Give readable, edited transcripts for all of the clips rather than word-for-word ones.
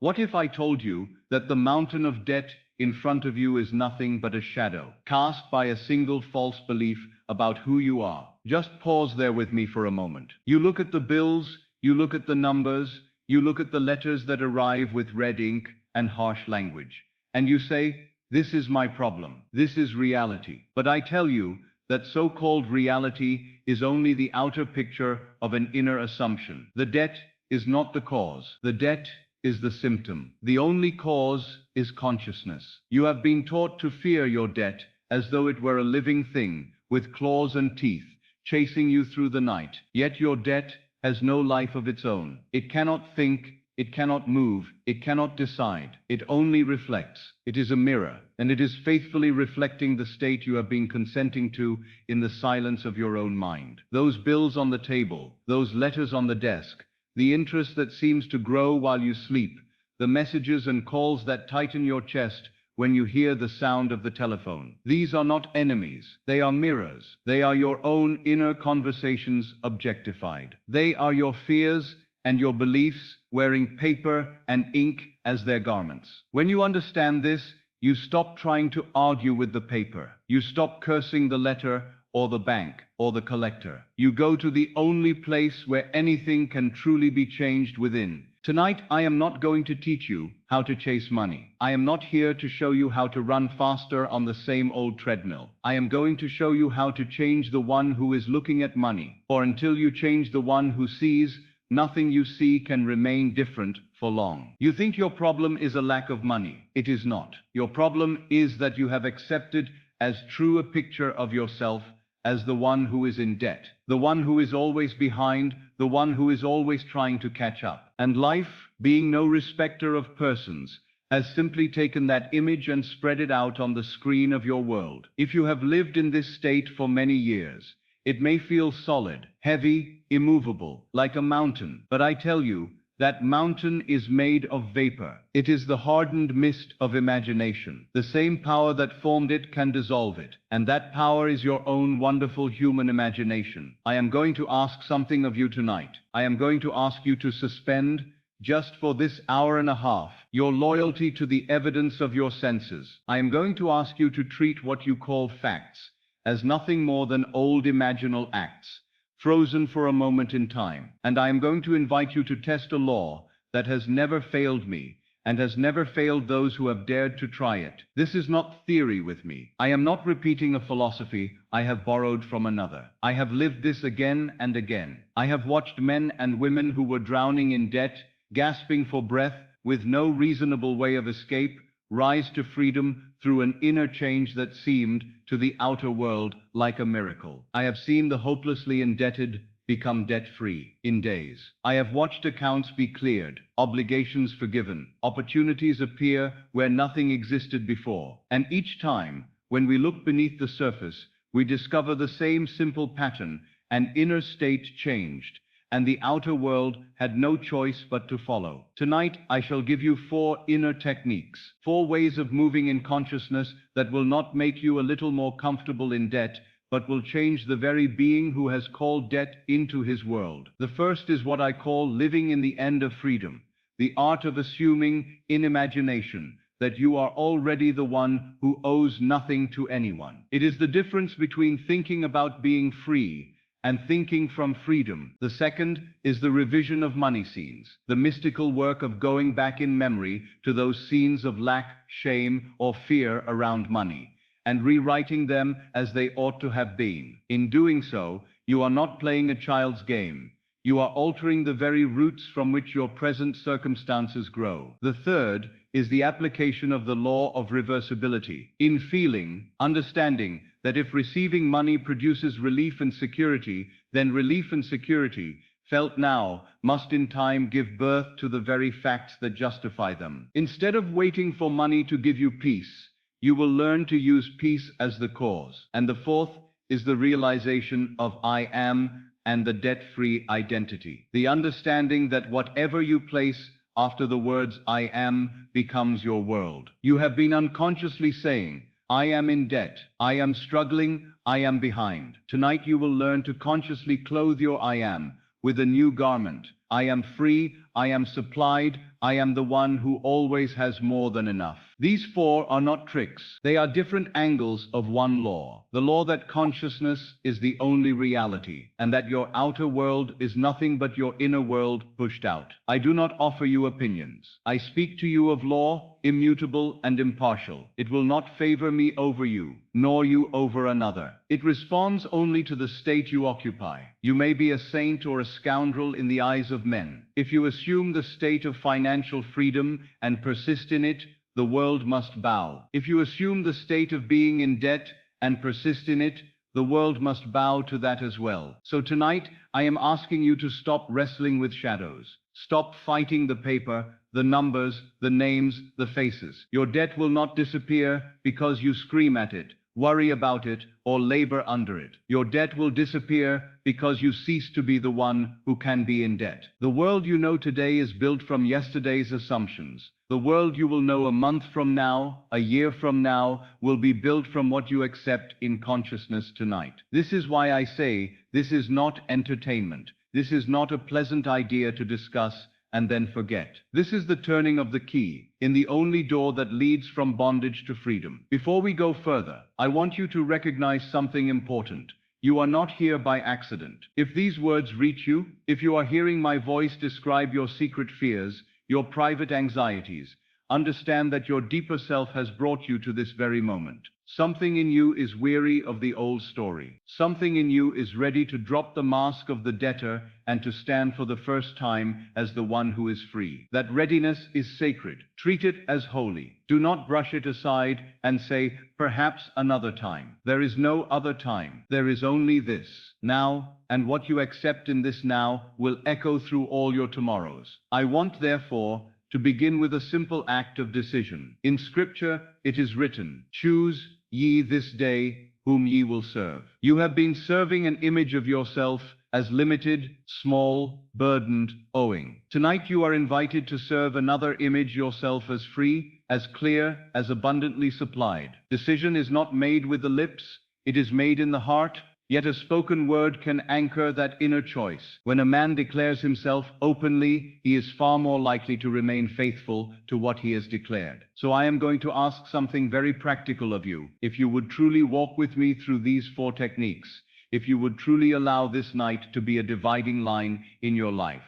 What if I told you that the mountain of debt in front of you is nothing but a shadow, cast by a single false belief about who you are? Just pause there with me for a moment. You look at the bills, you look at the numbers, you look at the letters that arrive with red ink and harsh language, and you say, "This is my problem. This is reality." But I tell you that so-called reality is only the outer picture of an inner assumption. The debt is not the cause. The debt is the symptom. The only cause is consciousness. You have been taught to fear your debt as though it were a living thing with claws and teeth, chasing you through the night. Yet your debt has no life of its own. It cannot think, it cannot move, it cannot decide. It only reflects. It is a mirror, and it is faithfully reflecting the state you have been consenting to in the silence of your own mind. Those bills on the table, those letters on the desk, the interest that seems to grow while you sleep, the messages and calls that tighten your chest when you hear the sound of the telephone. These are not enemies. They are mirrors. They are your own inner conversations objectified. They are your fears and your beliefs wearing paper and ink as their garments. When you understand this, you stop trying to argue with the paper. You stop cursing the letter or the bank or the collector. You go to the only place where anything can truly be changed within. Tonight, I am not going to teach you how to chase money. I am not here to show you how to run faster on the same old treadmill. I am going to show you how to change the one who is looking at money. For until you change the one who sees, nothing you see can remain different for long. You think your problem is a lack of money. It is not. Your problem is that you have accepted as true a picture of yourself as the one who is in debt, the one who is always behind, the one who is always trying to catch up. And life, being no respecter of persons, has simply taken that image and spread it out on the screen of your world. If you have lived in this state for many years, it may feel solid, heavy, immovable, like a mountain. But I tell you, that mountain is made of vapor. It is the hardened mist of imagination. The same power that formed it can dissolve it. And that power is your own wonderful human imagination. I am going to ask something of you tonight. I am going to ask you to suspend, just for this hour and a half, your loyalty to the evidence of your senses. I am going to ask you to treat what you call facts as nothing more than old imaginal acts, frozen for a moment in time. And I am going to invite you to test a law that has never failed me and has never failed those who have dared to try it. This is not theory with me. I am not repeating a philosophy I have borrowed from another. I have lived this again and again. I have watched men and women who were drowning in debt, gasping for breath, with no reasonable way of escape, rise to freedom through an inner change that seemed, to the outer world, like a miracle. I have seen the hopelessly indebted become debt-free in days. I have watched accounts be cleared, obligations forgiven, opportunities appear where nothing existed before. And each time, when we look beneath the surface, we discover the same simple pattern: an inner state changed, and the outer world had no choice but to follow. Tonight, I shall give you 4 inner techniques, 4 ways of moving in consciousness that will not make you a little more comfortable in debt, but will change the very being who has called debt into his world. The first is what I call living in the end of freedom, the art of assuming in imagination that you are already the one who owes nothing to anyone. It is the difference between thinking about being free and thinking from freedom. The second is the revision of money scenes, the mystical work of going back in memory to those scenes of lack, shame, or fear around money, and rewriting them as they ought to have been. In doing so, you are not playing a child's game. You are altering the very roots from which your present circumstances grow. The third is the application of the law of reversibility. In feeling, understanding that if receiving money produces relief and security, then relief and security, felt now, must in time give birth to the very facts that justify them. Instead of waiting for money to give you peace, you will learn to use peace as the cause. And the fourth is the realization of I am and the debt-free identity. The understanding that whatever you place after the words I am becomes your world. You have been unconsciously saying, I am in debt, I am struggling, I am behind. Tonight you will learn to consciously clothe your I am with a new garment. I am free, I am supplied, I am the one who always has more than enough. These four are not tricks. They are different angles of one law. The law that consciousness is the only reality, and that your outer world is nothing but your inner world pushed out. I do not offer you opinions. I speak to you of law, immutable and impartial. It will not favor me over you, nor you over another. It responds only to the state you occupy. You may be a saint or a scoundrel in the eyes of men. If you assume the state of financial freedom and persist in it, the world must bow. If you assume the state of being in debt and persist in it, the world must bow to that as well. So tonight, I am asking you to stop wrestling with shadows. Stop fighting the paper, the numbers, the names, the faces. Your debt will not disappear because you scream at it, worry about it, or labor under it. Your debt will disappear because you cease to be the one who can be in debt. The world you know today is built from yesterday's assumptions. The world you will know a month from now, a year from now, will be built from what you accept in consciousness tonight. This is why I say this is not entertainment. This is not a pleasant idea to discuss and then forget. This is the turning of the key in the only door that leads from bondage to freedom. Before we go further, I want you to recognize something important. You are not here by accident. If these words reach you, if you are hearing my voice describe your secret fears, your private anxieties, understand that your deeper self has brought you to this very moment. Something in you is weary of the old story. Something in you is ready to drop the mask of the debtor and to stand for the first time as the one who is free. That readiness is sacred. Treat it as holy. Do not brush it aside and say, perhaps another time. There is no other time. There is only this. Now, and what you accept in this now will echo through all your tomorrows. I want, therefore, to begin with a simple act of decision. In Scripture, it is written, choose ye this day whom ye will serve. You have been serving an image of yourself as limited, small, burdened, owing. Tonight you are invited to serve another image yourself as free, as clear, as abundantly supplied. Decision is not made with the lips, it is made in the heart. Yet a spoken word can anchor that inner choice. When a man declares himself openly, he is far more likely to remain faithful to what he has declared. So I am going to ask something very practical of you. If you would truly walk with me through these 4 techniques, if you would truly allow this night to be a dividing line in your life,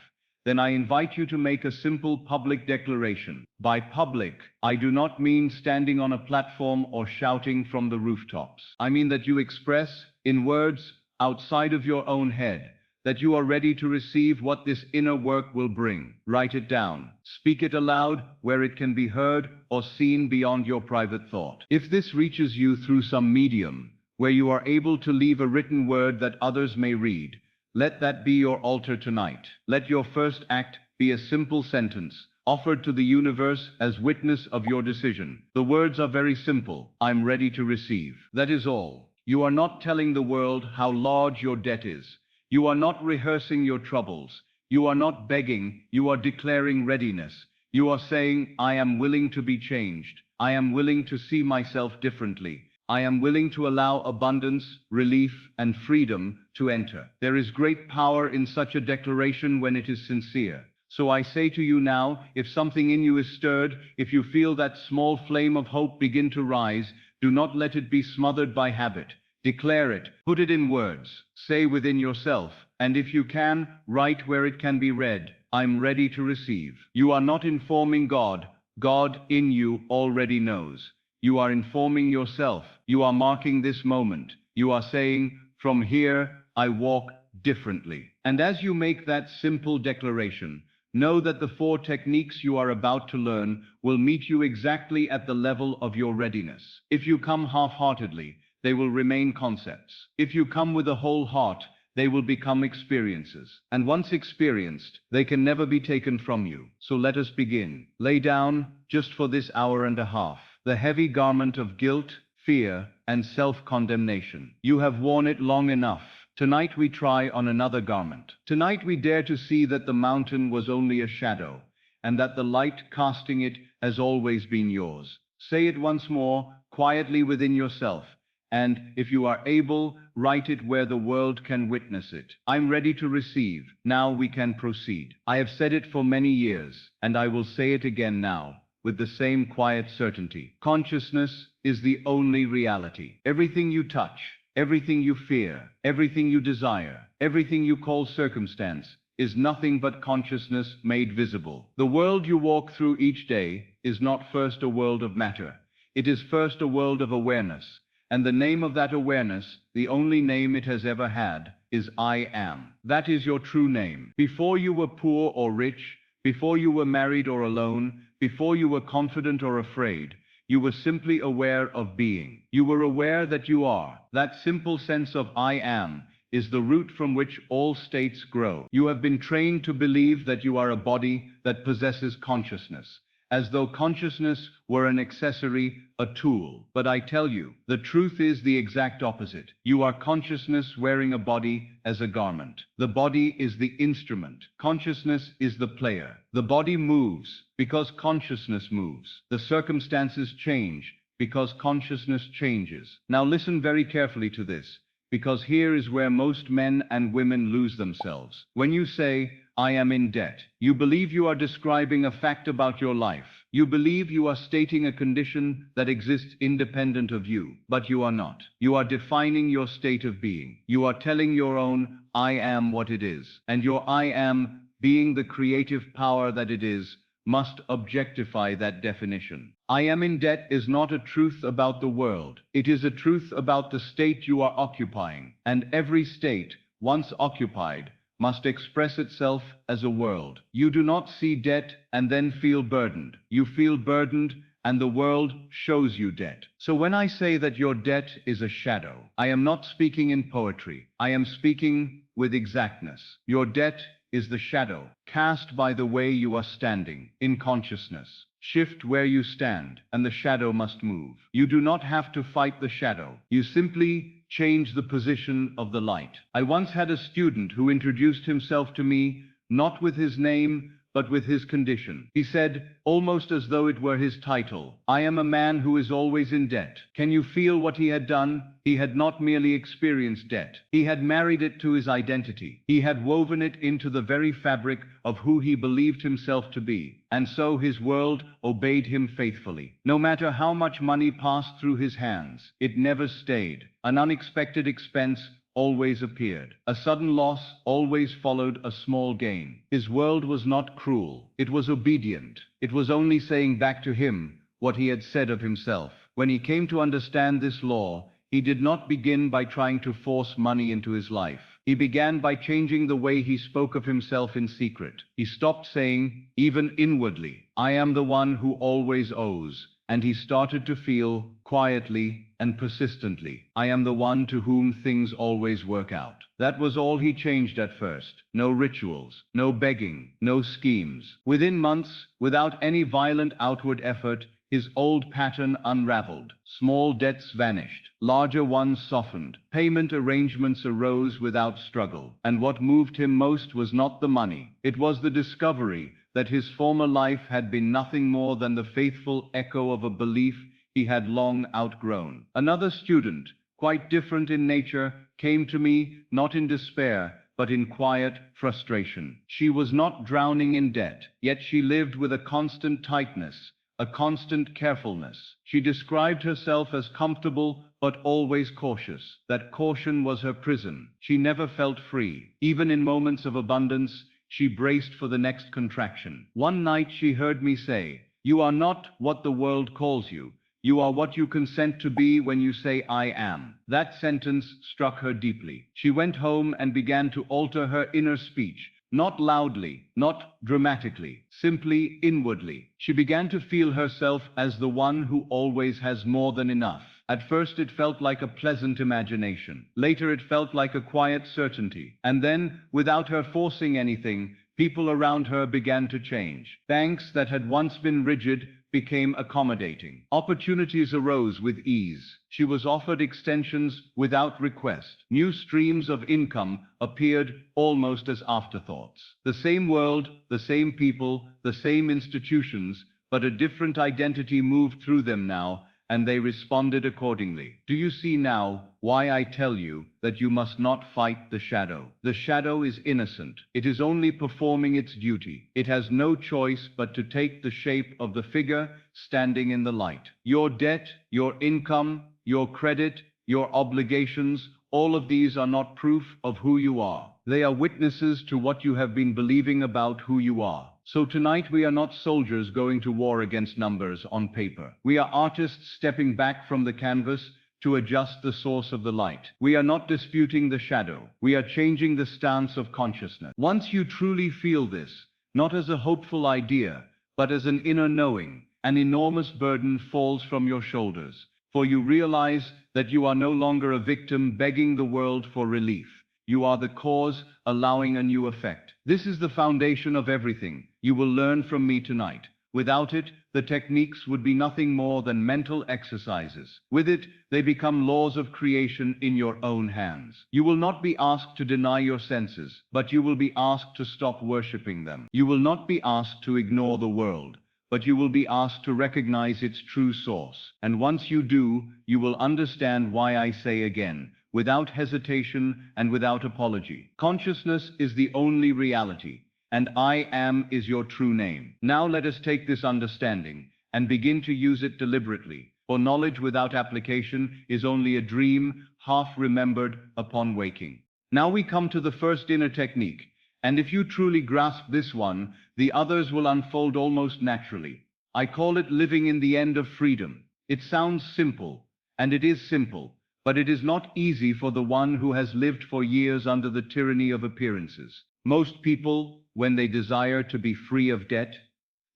then I invite you to make a simple public declaration. By public, I do not mean standing on a platform or shouting from the rooftops. I mean that you express, in words outside of your own head, that you are ready to receive what this inner work will bring. Write it down. Speak it aloud where it can be heard or seen beyond your private thought. If this reaches you through some medium, where you are able to leave a written word that others may read, let that be your altar tonight. Let your first act be a simple sentence, offered to the universe as witness of your decision. The words are very simple. I'm ready to receive. That is all. You are not telling the world how large your debt is. You are not rehearsing your troubles. You are not begging. You are declaring readiness. You are saying, I am willing to be changed. I am willing to see myself differently. I am willing to allow abundance, relief, and freedom to enter. There is great power in such a declaration when it is sincere. So I say to you now, if something in you is stirred, if you feel that small flame of hope begin to rise, do not let it be smothered by habit. Declare it, put it in words, say within yourself, and if you can, write where it can be read, I'm ready to receive. You are not informing God. God in you already knows. You are informing yourself. You are marking this moment. You are saying, from here, I walk differently. And as you make that simple declaration, know that the 4 techniques you are about to learn will meet you exactly at the level of your readiness. If you come half-heartedly, they will remain concepts. If you come with a whole heart, they will become experiences. And once experienced, they can never be taken from you. So let us begin. Lay down, just for this hour and a half, the heavy garment of guilt, fear, and self-condemnation. You have worn it long enough. Tonight we try on another garment. Tonight we dare to see that the mountain was only a shadow, and that the light casting it has always been yours. Say it once more, quietly within yourself, And, if you are able, write it where the world can witness it. I'm ready to receive. Now we can proceed. I have said it for many years, and I will say it again now, with the same quiet certainty. Consciousness is the only reality. Everything you touch, everything you fear, everything you desire, everything you call circumstance, is nothing but consciousness made visible. The world you walk through each day is not first a world of matter. It is first a world of awareness. And the name of that awareness, the only name it has ever had, is I am. That is your true name. Before you were poor or rich, before you were married or alone, before you were confident or afraid, you were simply aware of being. You were aware that you are. That simple sense of I am is the root from which all states grow. You have been trained to believe that you are a body that possesses consciousness, as though consciousness were an accessory, a tool. But I tell you, the truth is the exact opposite. You are consciousness wearing a body as a garment. The body is the instrument. Consciousness is the player. The body moves because consciousness moves. The circumstances change because consciousness changes. Now listen very carefully to this, because here is where most men and women lose themselves. When you say, I am in debt, you believe you are describing a fact about your life. You believe you are stating a condition that exists independent of you, but you are not. You are defining your state of being. You are telling your own, I am what it is. And your I am, being the creative power that it is, must objectify that definition. I am in debt is not a truth about the world. It is a truth about the state you are occupying. And every state, once occupied, must express itself as a world. You do not see debt and then feel burdened. You feel burdened and the world shows you debt. So when I say that your debt is a shadow, I am not speaking in poetry. I am speaking with exactness. Your debt is the shadow cast by the way you are standing in consciousness. Shift where you stand, and the shadow must move. You do not have to fight the shadow. You simply change the position of the light. I once had a student who introduced himself to me, not with his name, but with his condition. He said, almost as though it were his title, I am a man who is always in debt. Can you feel what he had done? He had not merely experienced debt. He had married it to his identity. He had woven it into the very fabric of who he believed himself to be. And so his world obeyed him faithfully. No matter how much money passed through his hands, it never stayed. An unexpected expense always appeared. A sudden loss always followed a small gain. His world was not cruel. It was obedient. It was only saying back to him what he had said of himself. When he came to understand this law, he did not begin by trying to force money into his life. He began by changing the way he spoke of himself in secret. He stopped saying, even inwardly, I am the one who always owes. And he started to feel, quietly and persistently, I am the one to whom things always work out. That was all he changed at first. No rituals, no begging, no schemes. Within months, without any violent outward effort, his old pattern unraveled. Small debts vanished. Larger ones softened. Payment arrangements arose without struggle. And what moved him most was not the money. It was the discovery that his former life had been nothing more than the faithful echo of a belief he had long outgrown. Another student, quite different in nature, came to me, not in despair, but in quiet frustration. She was not drowning in debt, yet she lived with a constant tightness, a constant carefulness. She described herself as comfortable, but always cautious. That caution was her prison. She never felt free. Even in moments of abundance, she braced for the next contraction. One night she heard me say, you are not what the world calls you. You are what you consent to be when you say I am. That sentence struck her deeply. She went home and began to alter her inner speech. Not loudly, not dramatically, simply inwardly. She began to feel herself as the one who always has more than enough. At first it felt like a pleasant imagination. Later it felt like a quiet certainty. And then, without her forcing anything, people around her began to change. Banks that had once been rigid became accommodating. Opportunities arose with ease. She was offered extensions without request. New streams of income appeared almost as afterthoughts. The same world, the same people, the same institutions, but a different identity moved through them now, and they responded accordingly. Do you see now why I tell you that you must not fight the shadow? The shadow is innocent. It is only performing its duty. It has no choice but to take the shape of the figure standing in the light. Your debt, your income, your credit, your obligations, all of these are not proof of who you are. They are witnesses to what you have been believing about who you are. So tonight we are not soldiers going to war against numbers on paper. We are artists stepping back from the canvas to adjust the source of the light. We are not disputing the shadow. We are changing the stance of consciousness. Once you truly feel this, not as a hopeful idea, but as an inner knowing, an enormous burden falls from your shoulders, for you realize that you are no longer a victim begging the world for relief. You are the cause, allowing a new effect. This is the foundation of everything you will learn from me tonight. Without it, the techniques would be nothing more than mental exercises. With it, they become laws of creation in your own hands. You will not be asked to deny your senses, but you will be asked to stop worshipping them. You will not be asked to ignore the world, but you will be asked to recognize its true source. And once you do, you will understand why I say again, without hesitation and without apology, consciousness is the only reality, and I am is your true name. Now let us take this understanding and begin to use it deliberately, for knowledge without application is only a dream, half remembered upon waking. Now we come to the first inner technique, and if you truly grasp this one, the others will unfold almost naturally. I call it living in the end of freedom. It sounds simple, and it is simple, but it is not easy for the one who has lived for years under the tyranny of appearances. Most people, when they desire to be free of debt,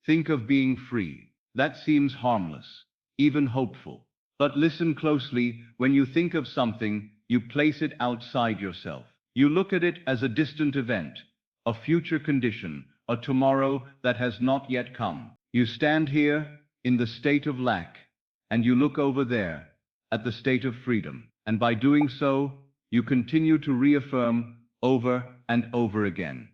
think of being free. That seems harmless, even hopeful. But listen closely, when you think of something, you place it outside yourself. You look at it as a distant event, a future condition, a tomorrow that has not yet come. You stand here, in the state of lack, and you look over there, at the state of freedom. And by doing so, you continue to reaffirm over and over again.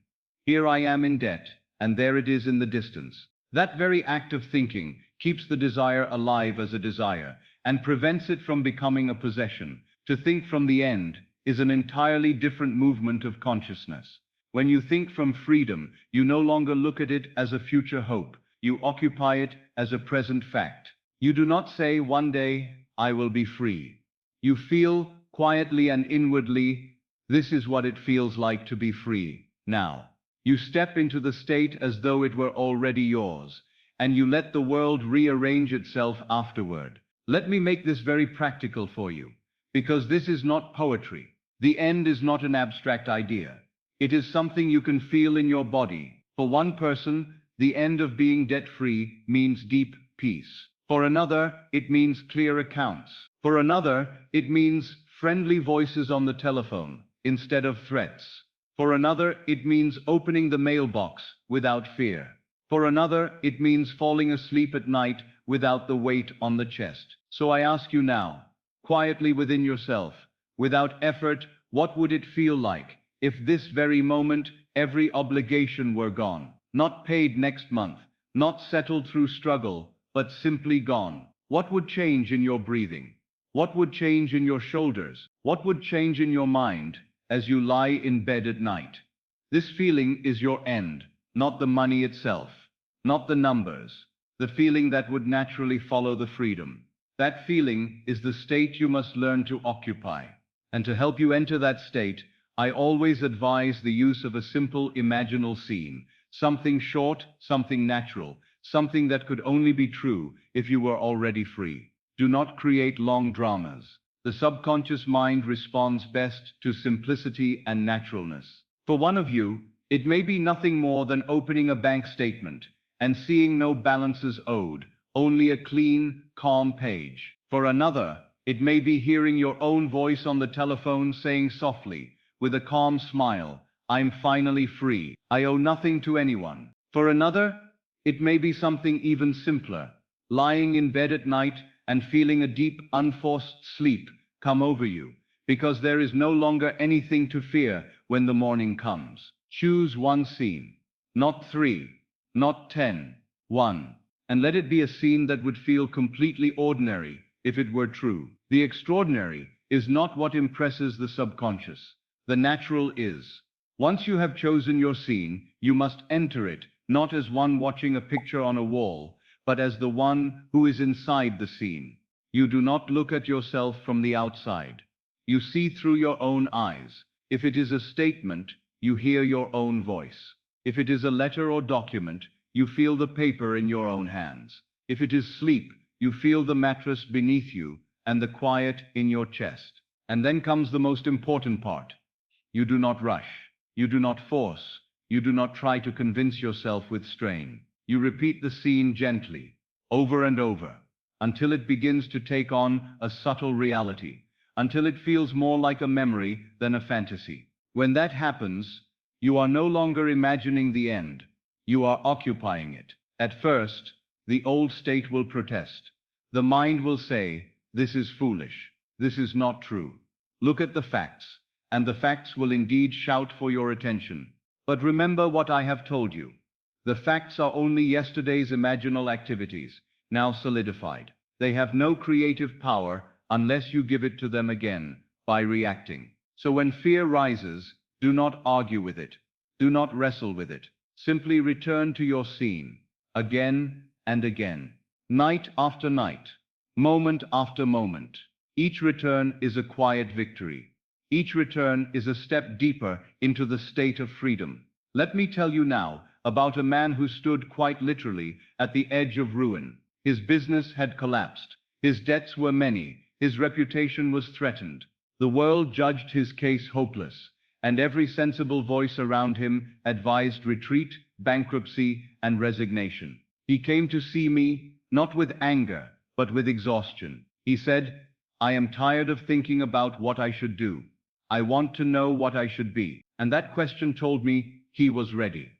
Here I am in debt, and there it is in the distance. That very act of thinking keeps the desire alive as a desire, and prevents it from becoming a possession. To think from the end is an entirely different movement of consciousness. When you think from freedom, you no longer look at it as a future hope. You occupy it as a present fact. You do not say, one day, I will be free. You feel, quietly and inwardly, this is what it feels like to be free, now. You step into the state as though it were already yours, and you let the world rearrange itself afterward. Let me make this very practical for you, because this is not poetry. The end is not an abstract idea. It is something you can feel in your body. For one person, the end of being debt-free means deep peace. For another, it means clear accounts. For another, it means friendly voices on the telephone instead of threats. For another, it means opening the mailbox without fear. For another, it means falling asleep at night without the weight on the chest. So I ask you now, quietly within yourself, without effort, what would it feel like if this very moment every obligation were gone? Not paid next month, not settled through struggle, but simply gone. What would change in your breathing? What would change in your shoulders? What would change in your mind as you lie in bed at night? This feeling is your end, not the money itself, not the numbers, the feeling that would naturally follow the freedom. That feeling is the state you must learn to occupy. And to help you enter that state, I always advise the use of a simple imaginal scene, something short, something natural, something that could only be true if you were already free. Do not create long dramas. The subconscious mind responds best to simplicity and naturalness. For one of you, it may be nothing more than opening a bank statement and seeing no balances owed, only a clean, calm page. For another, it may be hearing your own voice on the telephone saying softly, with a calm smile, I'm finally free. I owe nothing to anyone. For another, it may be something even simpler, lying in bed at night and feeling a deep, unforced sleep come over you, because there is no longer anything to fear when the morning comes. Choose one scene, not 3, not 10, one, and let it be a scene that would feel completely ordinary, if it were true. The extraordinary is not what impresses the subconscious. The natural is. Once you have chosen your scene, you must enter it, not as one watching a picture on a wall, but as the one who is inside the scene. You do not look at yourself from the outside. You see through your own eyes. If it is a statement, you hear your own voice. If it is a letter or document, you feel the paper in your own hands. If it is sleep, you feel the mattress beneath you and the quiet in your chest. And then comes the most important part. You do not rush. You do not force. You do not try to convince yourself with strain. You repeat the scene gently, over and over, until it begins to take on a subtle reality, until it feels more like a memory than a fantasy. When that happens, you are no longer imagining the end. You are occupying it. At first, the old state will protest. The mind will say, "This is foolish. This is not true. Look at the facts." And the facts will indeed shout for your attention. But remember what I have told you. The facts are only yesterday's imaginal activities, now solidified. They have no creative power unless you give it to them again, by reacting. So when fear rises, do not argue with it. Do not wrestle with it. Simply return to your scene, again and again, night after night, moment after moment. Each return is a quiet victory. Each return is a step deeper into the state of freedom. Let me tell you now about a man who stood quite literally at the edge of ruin. His business had collapsed. His debts were many. His reputation was threatened. The world judged his case hopeless, and every sensible voice around him advised retreat, bankruptcy, and resignation. He came to see me, not with anger, but with exhaustion. He said, "I am tired of thinking about what I should do. I want to know what I should be." And that question told me he was ready.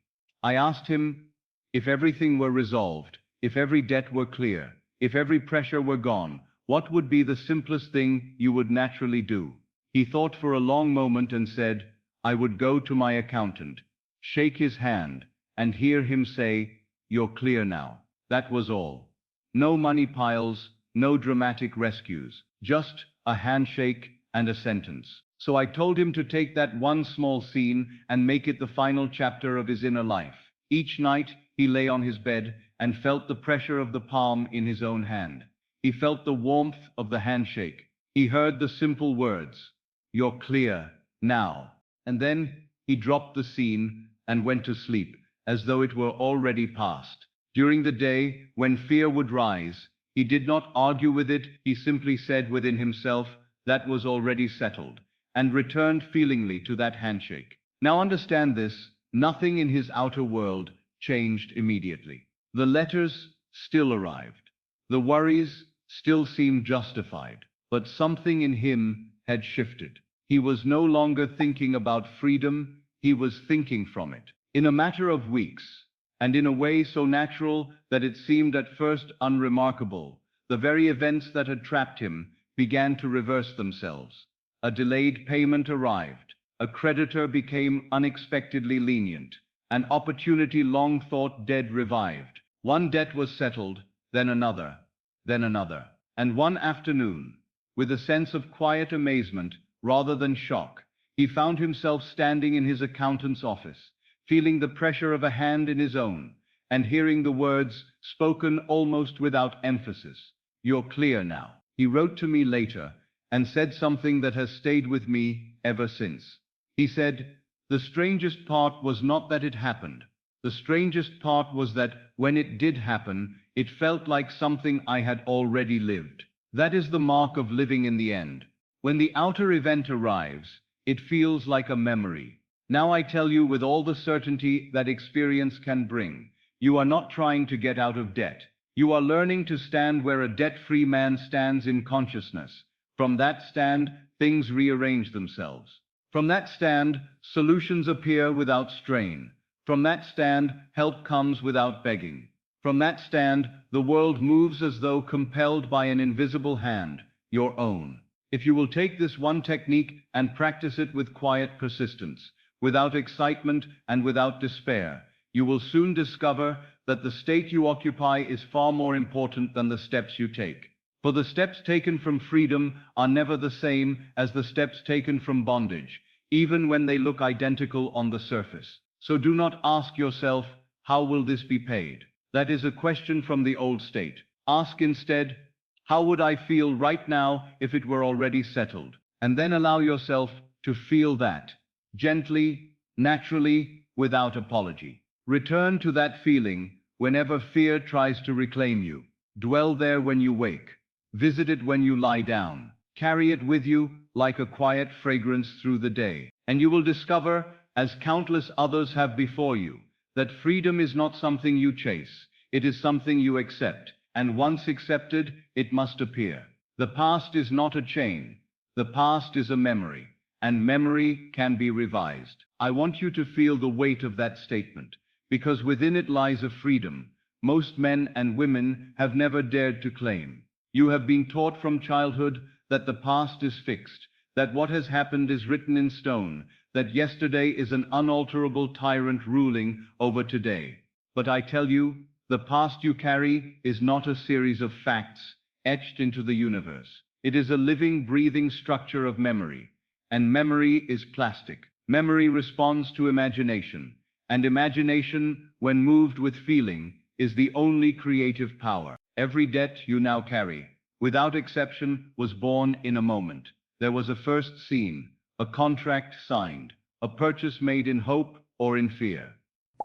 I asked him, if everything were resolved, if every debt were clear, if every pressure were gone, what would be the simplest thing you would naturally do? He thought for a long moment and said, "I would go to my accountant, shake his hand, and hear him say, 'You're clear now.'" That was all. No money piles, no dramatic rescues, just a handshake and a sentence. So I told him to take that one small scene and make it the final chapter of his inner life. Each night, he lay on his bed and felt the pressure of the palm in his own hand. He felt the warmth of the handshake. He heard the simple words, "You're clear now." And then he dropped the scene and went to sleep, as though it were already past. During the day, when fear would rise, he did not argue with it. He simply said within himself, "That was already settled," and returned feelingly to that handshake. Now understand this, nothing in his outer world changed immediately. The letters still arrived. The worries still seemed justified. But something in him had shifted. He was no longer thinking about freedom, he was thinking from it. In a matter of weeks, and in a way so natural that it seemed at first unremarkable, the very events that had trapped him began to reverse themselves. A delayed payment arrived. A creditor became unexpectedly lenient. An opportunity long thought dead revived. One debt was settled, then another, then another. And one afternoon, with a sense of quiet amazement rather than shock, he found himself standing in his accountant's office, feeling the pressure of a hand in his own, and hearing the words spoken almost without emphasis. "You're clear now." He wrote to me later and said something that has stayed with me ever since. He said, "The strangest part was not that it happened. The strangest part was that when it did happen, it felt like something I had already lived." That is the mark of living in the end. When the outer event arrives, it feels like a memory. Now I tell you with all the certainty that experience can bring, you are not trying to get out of debt. You are learning to stand where a debt-free man stands in consciousness. From that stand, things rearrange themselves. From that stand, solutions appear without strain. From that stand, help comes without begging. From that stand, the world moves as though compelled by an invisible hand, your own. If you will take this one technique and practice it with quiet persistence, without excitement and without despair, you will soon discover that the state you occupy is far more important than the steps you take. For the steps taken from freedom are never the same as the steps taken from bondage, even when they look identical on the surface. So do not ask yourself, how will this be paid? That is a question from the old state. Ask instead, how would I feel right now if it were already settled? And then allow yourself to feel that, gently, naturally, without apology. Return to that feeling whenever fear tries to reclaim you. Dwell there when you wake. Visit it when you lie down. Carry it with you like a quiet fragrance through the day. And you will discover, as countless others have before you, that freedom is not something you chase. It is something you accept. And once accepted, it must appear. The past is not a chain. The past is a memory. And memory can be revised. I want you to feel the weight of that statement, because within it lies a freedom most men and women have never dared to claim. You have been taught from childhood that the past is fixed, that what has happened is written in stone, that yesterday is an unalterable tyrant ruling over today. But I tell you, the past you carry is not a series of facts etched into the universe. It is a living, breathing structure of memory. And memory is plastic. Memory responds to imagination. And imagination, when moved with feeling, is the only creative power. Every debt you now carry, without exception, was born in a moment. There was a first scene, a contract signed, a purchase made in hope or in fear,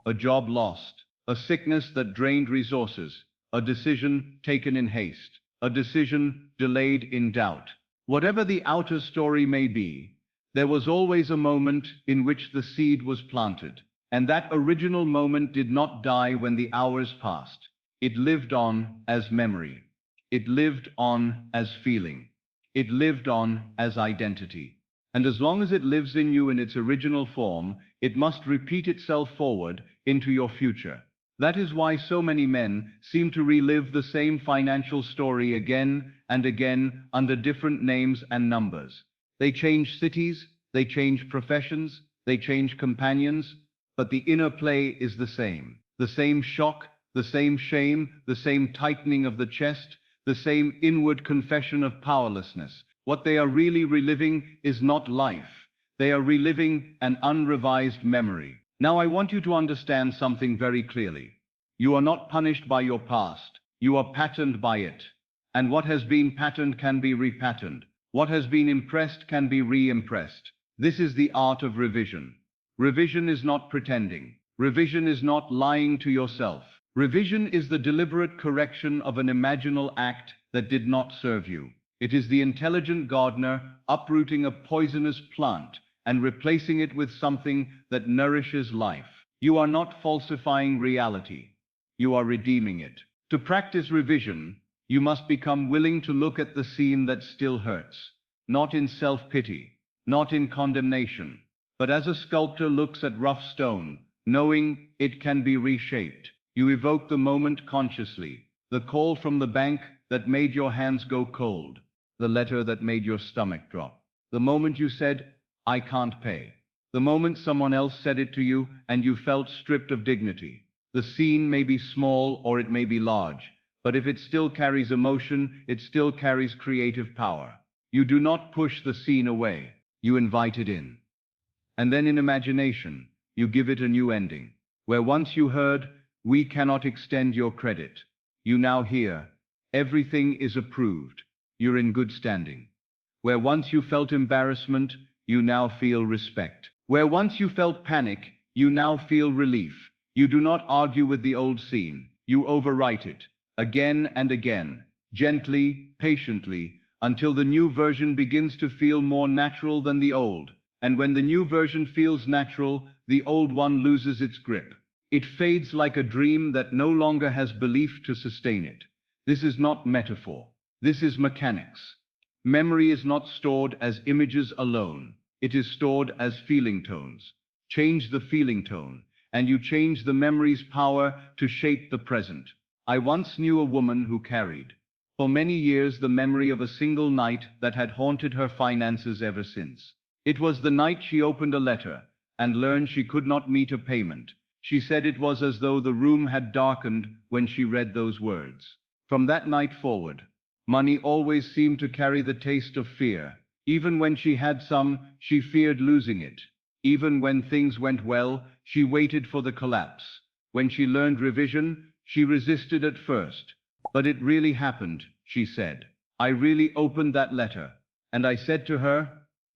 a job lost, a sickness that drained resources, a decision taken in haste, a decision delayed in doubt. Whatever the outer story may be, there was always a moment in which the seed was planted. And that original moment did not die when the hours passed. It lived on as memory. It lived on as feeling. It lived on as identity. And as long as it lives in you in its original form, it must repeat itself forward into your future. That is why so many men seem to relive the same financial story again and again under different names and numbers. They change cities, they change professions, they change companions, but the inner play is the same. The same shock, the same shame, the same tightening of the chest, the same inward confession of powerlessness. What they are really reliving is not life. They are reliving an unrevised memory. Now I want you to understand something very clearly. You are not punished by your past. You are patterned by it. And what has been patterned can be repatterned. What has been impressed can be re-impressed. This is the art of revision. Revision is not pretending. Revision is not lying to yourself. Revision is the deliberate correction of an imaginal act that did not serve you. It is the intelligent gardener uprooting a poisonous plant and replacing it with something that nourishes life. You are not falsifying reality. You are redeeming it. To practice revision, you must become willing to look at the scene that still hurts, not in self-pity, not in condemnation, but as a sculptor looks at rough stone, knowing it can be reshaped. You evoke the moment consciously, the call from the bank that made your hands go cold, the letter that made your stomach drop, the moment you said, I can't pay, the moment someone else said it to you and you felt stripped of dignity. The scene may be small or it may be large, but if it still carries emotion, it still carries creative power. You do not push the scene away, you invite it in. And then in imagination, you give it a new ending. Where once you heard, we cannot extend your credit, you now hear, everything is approved, you're in good standing. Where once you felt embarrassment, you now feel respect. Where once you felt panic, you now feel relief. You do not argue with the old scene, you overwrite it, again and again, gently, patiently, until the new version begins to feel more natural than the old. And when the new version feels natural, the old one loses its grip. It fades like a dream that no longer has belief to sustain it. This is not metaphor. This is mechanics. Memory is not stored as images alone. It is stored as feeling tones. Change the feeling tone, and you change the memory's power to shape the present. I once knew a woman who carried, for many years, the memory of a single night that had haunted her finances ever since. It was the night she opened a letter and learned she could not meet a payment. She said it was as though the room had darkened when she read those words. From that night forward, Money always seemed to carry the taste of fear. Even when she had some, she feared losing it. Even when things went well, she waited for the collapse. When she learned revision, she resisted at first. But it really happened, she said. I really opened that letter. And I said to her,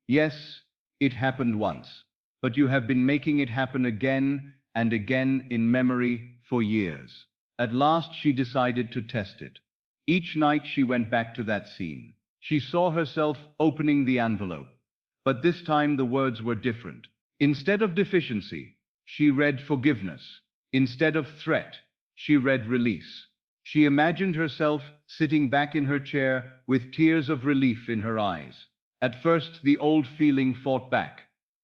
yes, it happened once. But you have been making it happen again and again in memory for years. At last she decided to test it. Each night she went back to that scene. She saw herself opening the envelope. But this time the words were different. Instead of deficiency, she read forgiveness. Instead of threat, she read release. She imagined herself sitting back in her chair with tears of relief in her eyes. At first the old feeling fought back,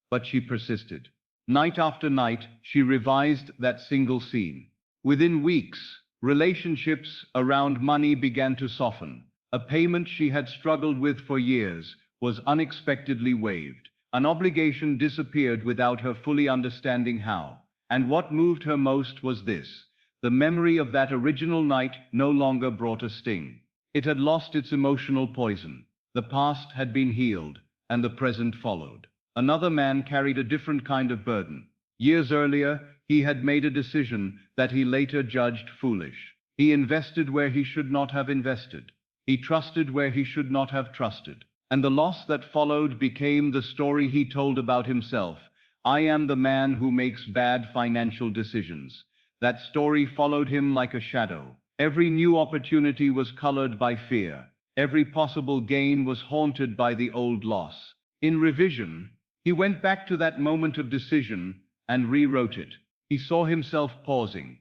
but she persisted. Night after night, she revised that single scene. Within weeks, relationships around money began to soften. A payment she had struggled with for years was unexpectedly waived. An obligation disappeared without her fully understanding how. And what moved her most was this. The memory of that original night no longer brought a sting. It had lost its emotional poison. The past had been healed, and the present followed. Another man carried a different kind of burden. Years earlier, he had made a decision that he later judged foolish. He invested where he should not have invested. He trusted where he should not have trusted. And the loss that followed became the story he told about himself. I am the man who makes bad financial decisions. That story followed him like a shadow. Every new opportunity was colored by fear. Every possible gain was haunted by the old loss. In revision, he went back to that moment of decision and rewrote it. He saw himself pausing.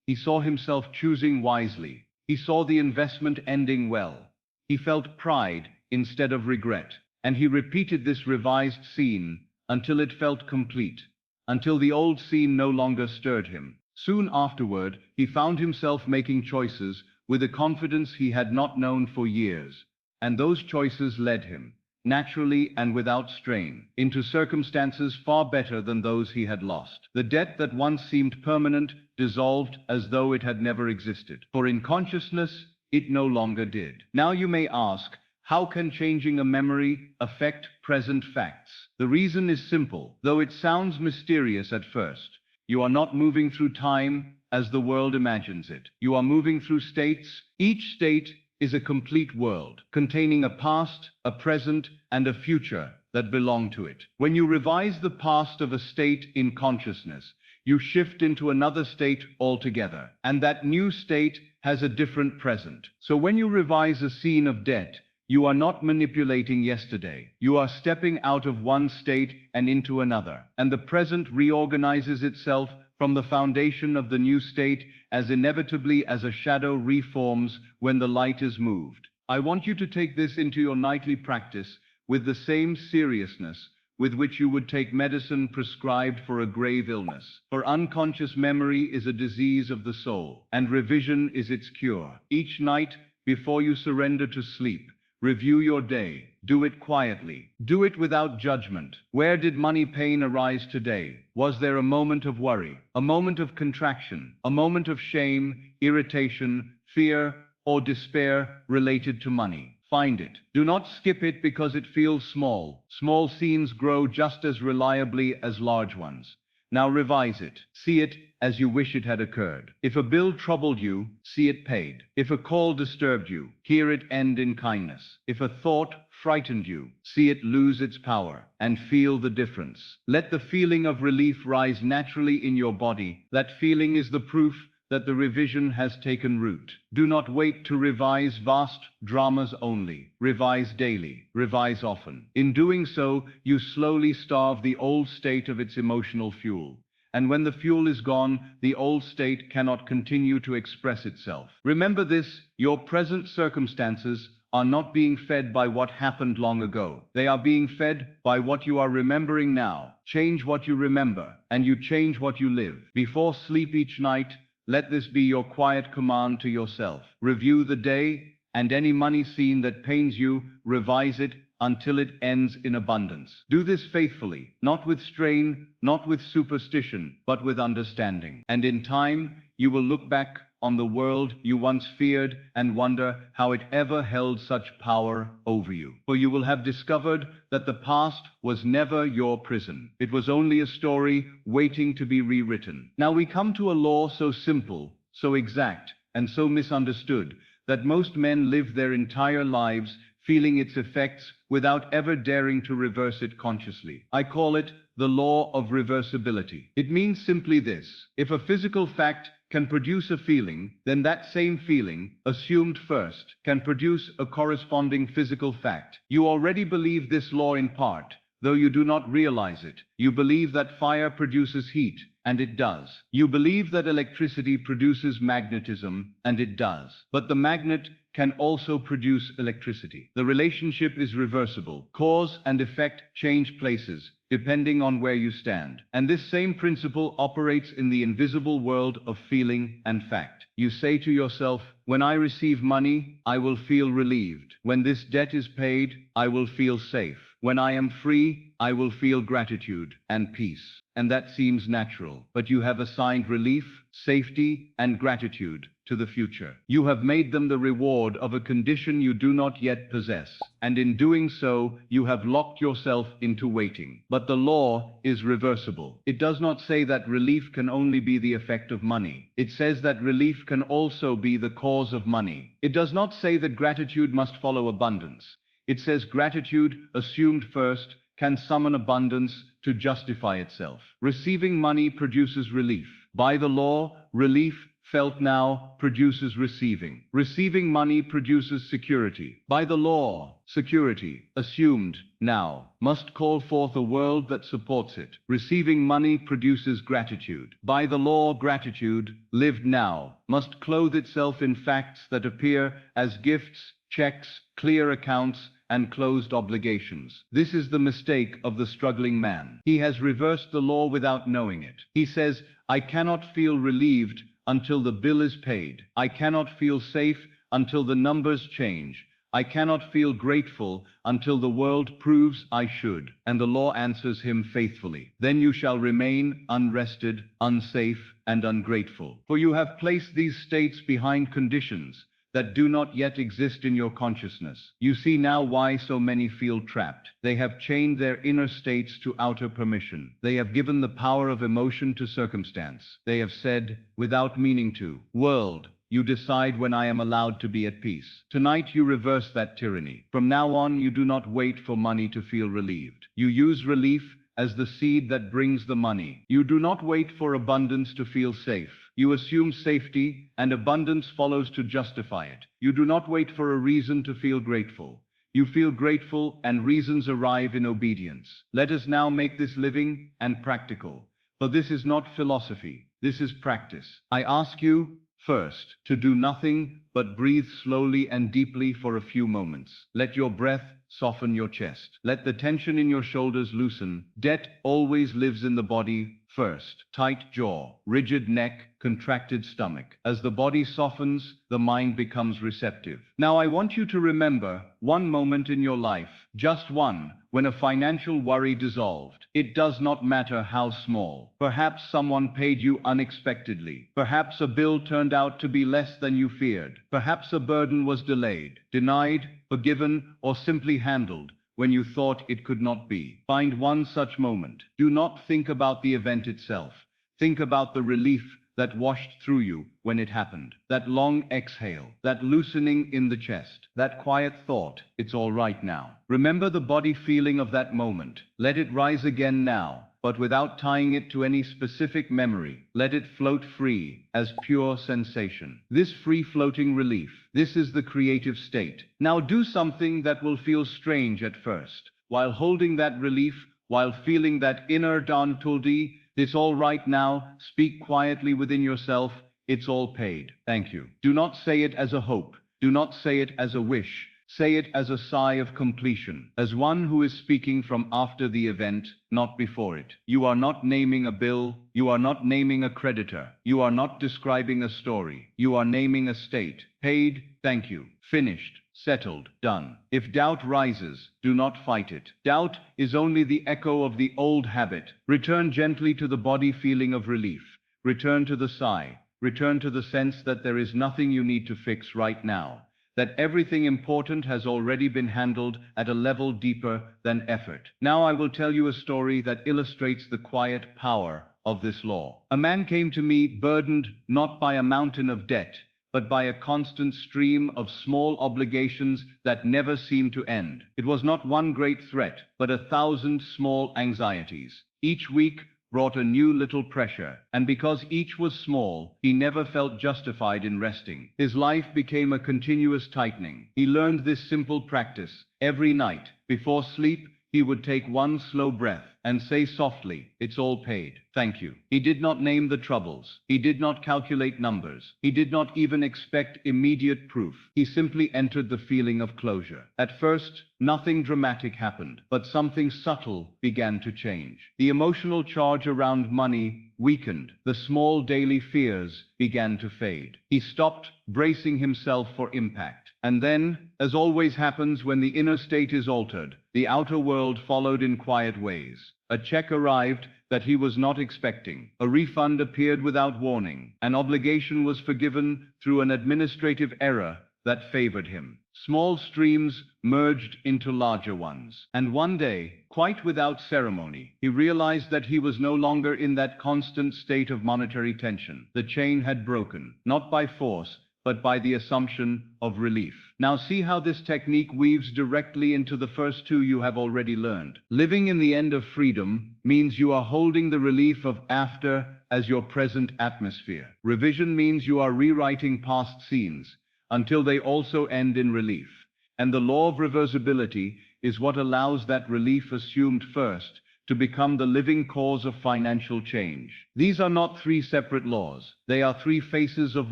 He saw himself choosing wisely. He saw the investment ending well. He felt pride instead of regret. And he repeated this revised scene until it felt complete, until the old scene no longer stirred him. Soon afterward, he found himself making choices with a confidence he had not known for years. And those choices led him, naturally and without strain, into circumstances far better than those he had lost. The debt that once seemed permanent dissolved as though it had never existed, for in consciousness it no longer did. Now you may ask, how can changing a memory affect present facts? The reason is simple, though it sounds mysterious at first. You are not moving through time as the world imagines it. You are moving through states. Each state is a complete world, containing a past, a present, and a future that belong to it. When you revise the past of a state in consciousness, you shift into another state altogether, and that new state has a different present. So when you revise a scene of debt, you are not manipulating yesterday. You are stepping out of one state and into another, and the present reorganizes itself from the foundation of the new state as inevitably as a shadow reforms when the light is moved. I want you to take this into your nightly practice with the same seriousness with which you would take medicine prescribed for a grave illness. For unconscious memory is a disease of the soul, and revision is its cure. Each night, before you surrender to sleep, review your day. Do it quietly. Do it without judgment. Where did money pain arise today? Was there a moment of worry, a moment of contraction, a moment of shame, irritation, fear, or despair related to money? Find it. Do not skip it because it feels small. Small scenes grow just as reliably as large ones. Now revise it. See it as you wish it had occurred. If a bill troubled you, see it paid. If a call disturbed you, hear it end in kindness. If a thought frightened you, see it lose its power, and feel the difference. Let the feeling of relief rise naturally in your body. That feeling is the proof that the revision has taken root. Do not wait to revise vast dramas only. Revise daily. Revise often. In doing so, you slowly starve the old state of its emotional fuel. And when the fuel is gone, the old state cannot continue to express itself. Remember this, your present circumstances are not being fed by what happened long ago. They are being fed by what you are remembering now. Change what you remember, and you change what you live. Before sleep each night, let this be your quiet command to yourself. Review the day, and any money scene that pains you, revise it until it ends in abundance. Do this faithfully, not with strain, not with superstition, but with understanding. And in time, you will look back on the world you once feared and wonder how it ever held such power over you. For you will have discovered that the past was never your prison. It was only a story waiting to be rewritten. Now we come to a law so simple, so exact, and so misunderstood that most men live their entire lives feeling its effects without ever daring to reverse it consciously. I call it the law of reversibility. It means simply this: if a physical fact can produce a feeling, then that same feeling, assumed first, can produce a corresponding physical fact. You already believe this law in part, though you do not realize it. You believe that fire produces heat, and it does. You believe that electricity produces magnetism, and it does. But the magnet can also produce electricity. The relationship is reversible. Cause and effect change places, depending on where you stand. And this same principle operates in the invisible world of feeling and fact. You say to yourself, when I receive money, I will feel relieved. When this debt is paid, I will feel safe. When I am free, I will feel gratitude and peace. And that seems natural, but you have assigned relief, safety, and gratitude to the future. You have made them the reward of a condition you do not yet possess, and in doing so, you have locked yourself into waiting. But the law is reversible. It does not say that relief can only be the effect of money. It says that relief can also be the cause of money. It does not say that gratitude must follow abundance. It says gratitude, assumed first, can summon abundance to justify itself. Receiving money produces relief. By the law, relief, felt now, produces receiving. Receiving money produces security. By the law, security, assumed now, must call forth a world that supports it. Receiving money produces gratitude. By the law, gratitude, lived now, must clothe itself in facts that appear as gifts, checks, clear accounts, and closed obligations. This is the mistake of the struggling man. He has reversed the law without knowing it. He says, I cannot feel relieved until the bill is paid. I cannot feel safe until the numbers change. I cannot feel grateful until the world proves I should. And the law answers him faithfully. Then you shall remain unrested, unsafe, and ungrateful. For you have placed these states behind conditions that do not yet exist in your consciousness. You see now why so many feel trapped. They have chained their inner states to outer permission. They have given the power of emotion to circumstance. They have said, without meaning to, world, you decide when I am allowed to be at peace. Tonight you reverse that tyranny. From now on, you do not wait for money to feel relieved. You use relief as the seed that brings the money. You do not wait for abundance to feel safe. You assume safety, and abundance follows to justify it. You do not wait for a reason to feel grateful. You feel grateful, and reasons arrive in obedience. Let us now make this living and practical. For this is not philosophy. This is practice. I ask you, first, to do nothing but breathe slowly and deeply for a few moments. Let your breath soften your chest. Let the tension in your shoulders loosen. Debt always lives in the body first. Tight jaw, rigid neck, contracted stomach. As the body softens, the mind becomes receptive. Now I want you to remember one moment in your life, just one, when a financial worry dissolved. It does not matter how small. Perhaps someone paid you unexpectedly. Perhaps a bill turned out to be less than you feared. Perhaps a burden was delayed, denied, forgiven, or simply handled when you thought it could not be. Find one such moment. Do not think about the event itself. Think about the relief that washed through you when it happened. That long exhale, that loosening in the chest, that quiet thought, it's all right now. Remember the body feeling of that moment. Let it rise again now, but without tying it to any specific memory. Let it float free as pure sensation. This free-floating relief, this is the creative state. Now do something that will feel strange at first. While holding that relief, while feeling that inner Dan Tuldi, it's all right now, speak quietly within yourself, it's all paid. Thank you. Do not say it as a hope. Do not say it as a wish. Say it as a sigh of completion, as one who is speaking from after the event, not before it. You are not naming a bill. You are not naming a creditor. You are not describing a story. You are naming a state. Paid, thank you. Finished, settled, done. If doubt rises, do not fight it. Doubt is only the echo of the old habit. Return gently to the body feeling of relief. Return to the sigh. return to the sense that there is nothing you need to fix right now, that everything important has already been handled at a level deeper than effort. Now I will tell you a story that illustrates the quiet power of this law. A man came to me burdened not by a mountain of debt, but by a constant stream of small obligations that never seemed to end. It was not one great threat, but 1,000 small anxieties. Each week brought a new little pressure, and because each was small, he never felt justified in resting. His life became a continuous tightening. He learned this simple practice. Every night, before sleep, he would take one slow breath and say softly, "It's all paid. Thank you." He did not name the troubles. He did not calculate numbers. He did not even expect immediate proof. He simply entered the feeling of closure. At first, nothing dramatic happened, but something subtle began to change. The emotional charge around money weakened. The small daily fears began to fade. He stopped bracing himself for impact. And then, as always happens when the inner state is altered, the outer world followed in quiet ways. A check arrived that he was not expecting. A refund appeared without warning. An obligation was forgiven through an administrative error that favored him. Small streams merged into larger ones. And one day, quite without ceremony, he realized that he was no longer in that constant state of monetary tension. The chain had broken, not by force, but by the assumption of relief. Now see how this technique weaves directly into the first two you have already learned. Living in the end of freedom means you are holding the relief of after as your present atmosphere. Revision means you are rewriting past scenes until they also end in relief. And the law of reversibility is what allows that relief assumed first to become the living cause of financial change. These are not three separate laws. They are three faces of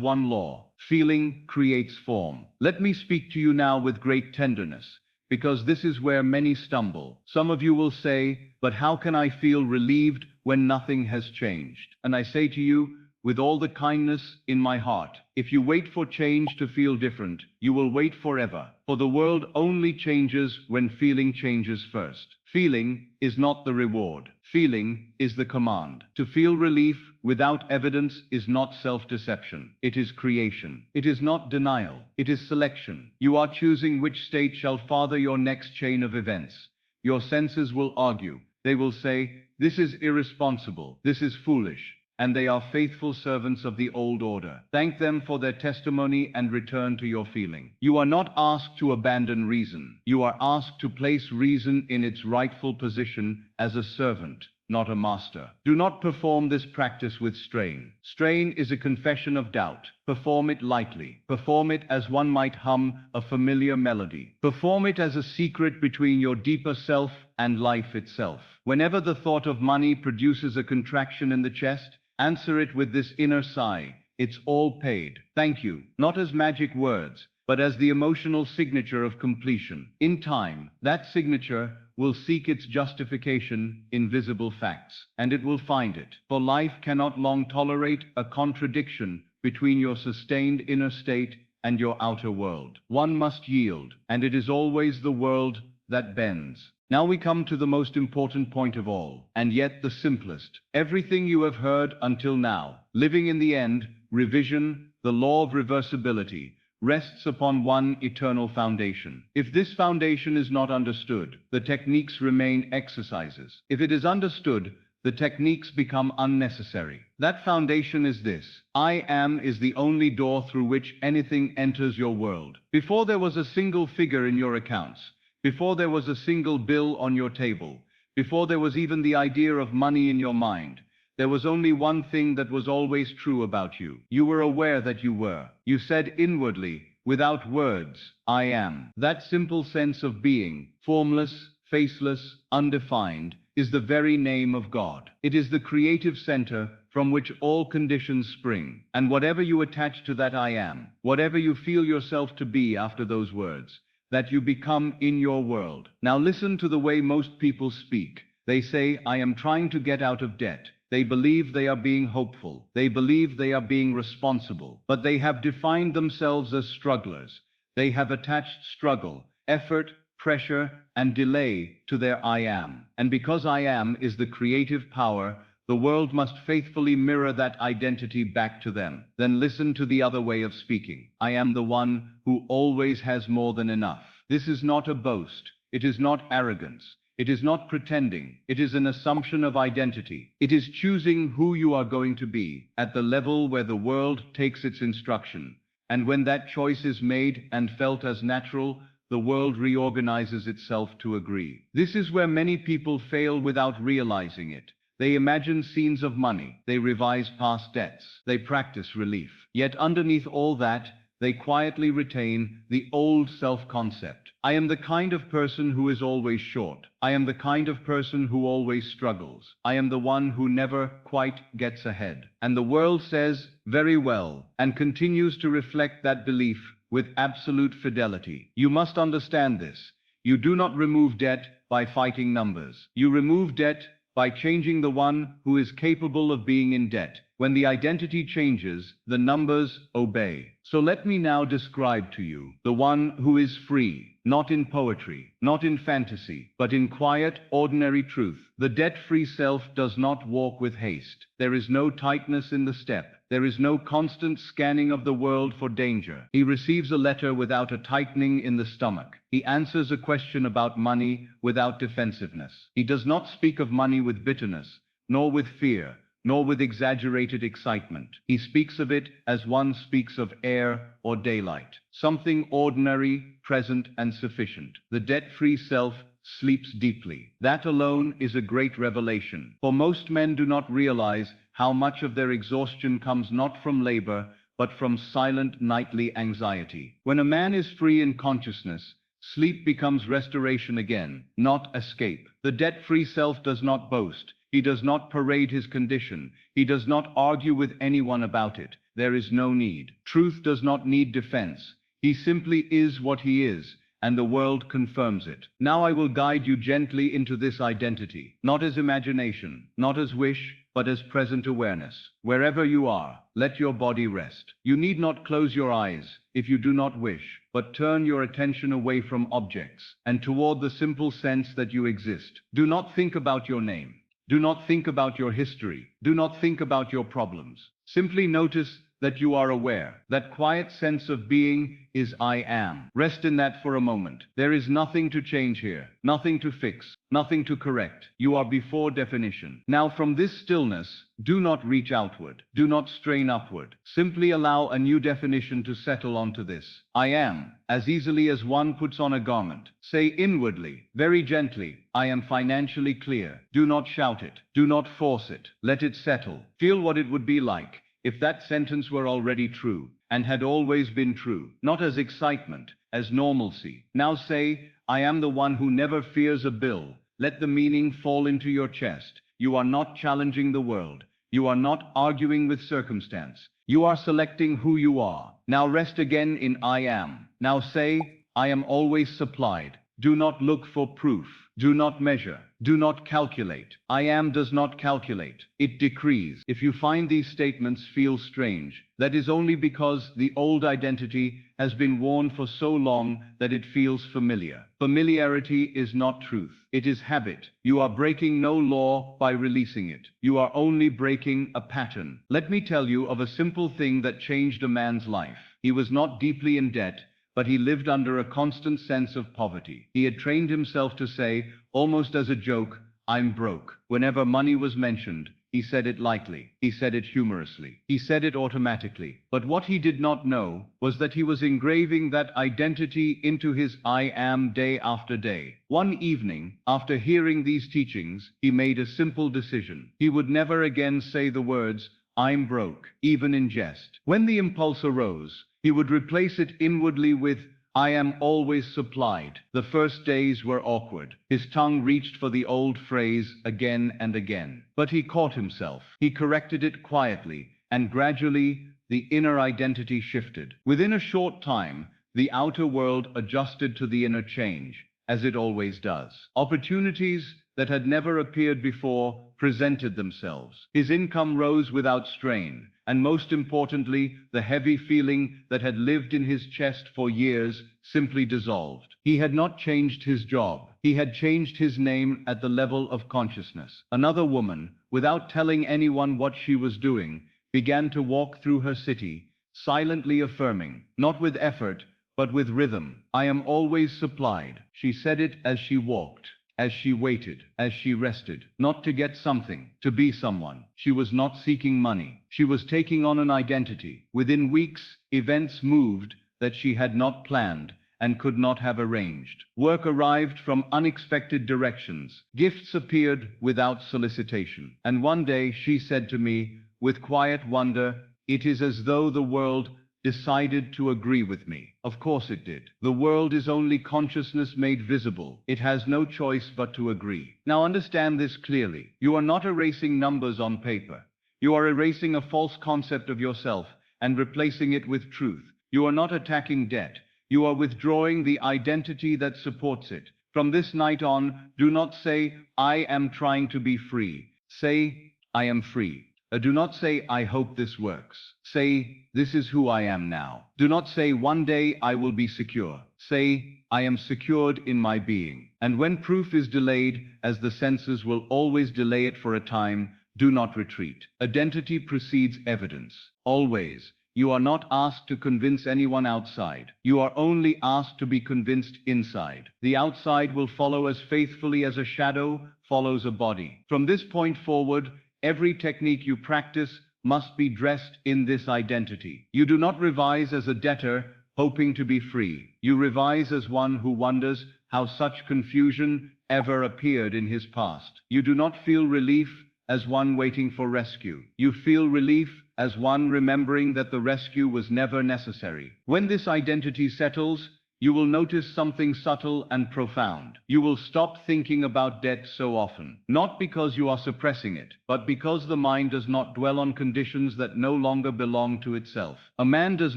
one law. Feeling creates form. Let me speak to you now with great tenderness, because this is where many stumble. Some of you will say, "But how can I feel relieved when nothing has changed?" And I say to you, with all the kindness in my heart, if you wait for change to feel different, you will wait forever. For the world only changes when feeling changes first. Feeling is not the reward. Feeling is the command. To feel relief without evidence is not self-deception. It is creation. It is not denial. It is selection. You are choosing which state shall father your next chain of events. Your senses will argue. They will say, "This is irresponsible. This is foolish." And they are faithful servants of the old order. Thank them for their testimony and return to your feeling. You are not asked to abandon reason. You are asked to place reason in its rightful position as a servant, not a master. Do not perform this practice with strain. Strain is a confession of doubt. Perform it lightly. Perform it as one might hum a familiar melody. Perform it as a secret between your deeper self and life itself. Whenever the thought of money produces a contraction in the chest, answer it with this inner sigh: "It's all paid. Thank you." Not as magic words, but as the emotional signature of completion. In time, that signature will seek its justification in visible facts, and it will find it. For life cannot long tolerate a contradiction between your sustained inner state and your outer world. One must yield, and it is always the world that bends. Now we come to the most important point of all, and yet the simplest. Everything you have heard until now, living in the end, revision, the law of reversibility, rests upon one eternal foundation. If this foundation is not understood, the techniques remain exercises. If it is understood, the techniques become unnecessary. That foundation is this: I am is the only door through which anything enters your world. Before there was a single figure in your accounts, before there was a single bill on your table, before there was even the idea of money in your mind, there was only one thing that was always true about you. You were aware that you were. You said inwardly, without words, "I am." That simple sense of being, formless, faceless, undefined, is the very name of God. It is the creative center from which all conditions spring. And whatever you attach to that I am, whatever you feel yourself to be after those words, that you become in your world. Now listen to the way most people speak. They say, "I am trying to get out of debt." They believe they are being hopeful. They believe they are being responsible. But they have defined themselves as strugglers. They have attached struggle, effort, pressure, and delay to their I am. And because I am is the creative power, The world must faithfully mirror that identity back to them. Then listen to the other way of speaking. I am the one who always has more than enough. This is not a boast. It is not arrogance. It is not pretending. It is an assumption of identity. It is choosing who you are going to be at the level where the world takes its instruction. And when that choice is made and felt as natural, the world reorganizes itself to agree. This is where many people fail without realizing it. They imagine scenes of money. They revise past debts. They practice relief. Yet underneath all that, they quietly retain the old self-concept. I am the kind of person who is always short. I am the kind of person who always struggles. I am the one who never quite gets ahead. And the world says, very well, and continues to reflect that belief with absolute fidelity. You must understand this. You do not remove debt by fighting numbers. You remove debt by changing the one who is capable of being in debt. When the identity changes, the numbers obey. So let me now describe to you the one who is free, not in poetry, not in fantasy, but in quiet, ordinary truth. The debt-free self does not walk with haste. There is no tightness in the step. There is no constant scanning of the world for danger. He receives a letter without a tightening in the stomach. He answers a question about money without defensiveness. He does not speak of money with bitterness, nor with fear, nor with exaggerated excitement. He speaks of it as one speaks of air or daylight, something ordinary, present, and sufficient. The debt-free self sleeps deeply. That alone is a great revelation, for most men do not realize how much of their exhaustion comes not from labor, but from silent nightly anxiety. When a man is free in consciousness, sleep becomes restoration again, not escape. The debt-free self does not boast. He does not parade his condition. He does not argue with anyone about it. There is no need. Truth does not need defense. He simply is what he is, and the world confirms it. Now I will guide you gently into this identity, not as imagination, not as wish, but as present awareness. Wherever you are, let your body rest. You need not close your eyes if you do not wish, but turn your attention away from objects and toward the simple sense that you exist. Do not think about your name. Do not think about your history. Do not think about your problems. Simply notice that you are aware. That quiet sense of being is I am. Rest in that for a moment. There is nothing to change here, nothing to fix, nothing to correct. You are before definition. Now from this stillness, do not reach outward. Do not strain upward. Simply allow a new definition to settle onto this. I am, as easily as one puts on a garment. Say inwardly, very gently, I am financially clear. Do not shout it. Do not force it. Let it settle. Feel what it would be like if that sentence were already true, and had always been true, not as excitement, as normalcy. Now say, I am the one who never fears a bill. Let the meaning fall into your chest. You are not challenging the world. You are not arguing with circumstance. You are selecting who you are. Now rest again in I am. Now say, I am always supplied. Do not look for proof. Do not measure. Do not calculate. I am does not calculate. It decrees. If you find these statements feel strange, that is only because the old identity has been worn for so long that it feels familiar. Familiarity is not truth. It is habit. You are breaking no law by releasing it. You are only breaking a pattern. Let me tell you of a simple thing that changed a man's life. He was not deeply in debt, but he lived under a constant sense of poverty. He had trained himself to say, almost as a joke, I'm broke. Whenever money was mentioned, he said it lightly. He said it humorously. He said it automatically. But what he did not know was that he was engraving that identity into his I am day after day. One evening, after hearing these teachings, he made a simple decision. He would never again say the words, I'm broke, even in jest. When the impulse arose, he would replace it inwardly with, I am always supplied. The first days were awkward. His tongue reached for the old phrase again and again. But he caught himself. He corrected it quietly, and gradually, the inner identity shifted. Within a short time, the outer world adjusted to the inner change, as it always does. Opportunities that had never appeared before presented themselves. His income rose without strain, and most importantly, the heavy feeling that had lived in his chest for years simply dissolved. He had not changed his job. He had changed his name at the level of consciousness. Another woman, without telling anyone what she was doing, began to walk through her city, silently affirming, not with effort, but with rhythm, "I am always supplied." She said it as she walked, as she waited, as she rested, not to get something, to be someone. She was not seeking money. She was taking on an identity. Within weeks, events moved that she had not planned and could not have arranged. Work arrived from unexpected directions. Gifts appeared without solicitation. And one day she said to me, with quiet wonder, "It is as though the world decided to agree with me." Of course it did. The world is only consciousness made visible. It has no choice but to agree. Now understand this clearly. You are not erasing numbers on paper. You are erasing a false concept of yourself and replacing it with truth. You are not attacking debt. You are withdrawing the identity that supports it. From this night on, do not say, "I am trying to be free." Say, "I am free." Do not say, "I hope this works." Say, "This is who I am now." Do not say, "One day I will be secure." Say, "I am secured in my being." And when proof is delayed, as the senses will always delay it for a time, do not retreat. Identity precedes evidence. Always. You are not asked to convince anyone outside. You are only asked to be convinced inside. The outside will follow as faithfully as a shadow follows a body. From this point forward, every technique you practice must be dressed in this identity. You do not revise as a debtor hoping to be free. You revise as one who wonders how such confusion ever appeared in his past. You do not feel relief as one waiting for rescue. You feel relief as one remembering that the rescue was never necessary. When this identity settles, you will notice something subtle and profound. You will stop thinking about debt so often, not because you are suppressing it, but because the mind does not dwell on conditions that no longer belong to itself. A man does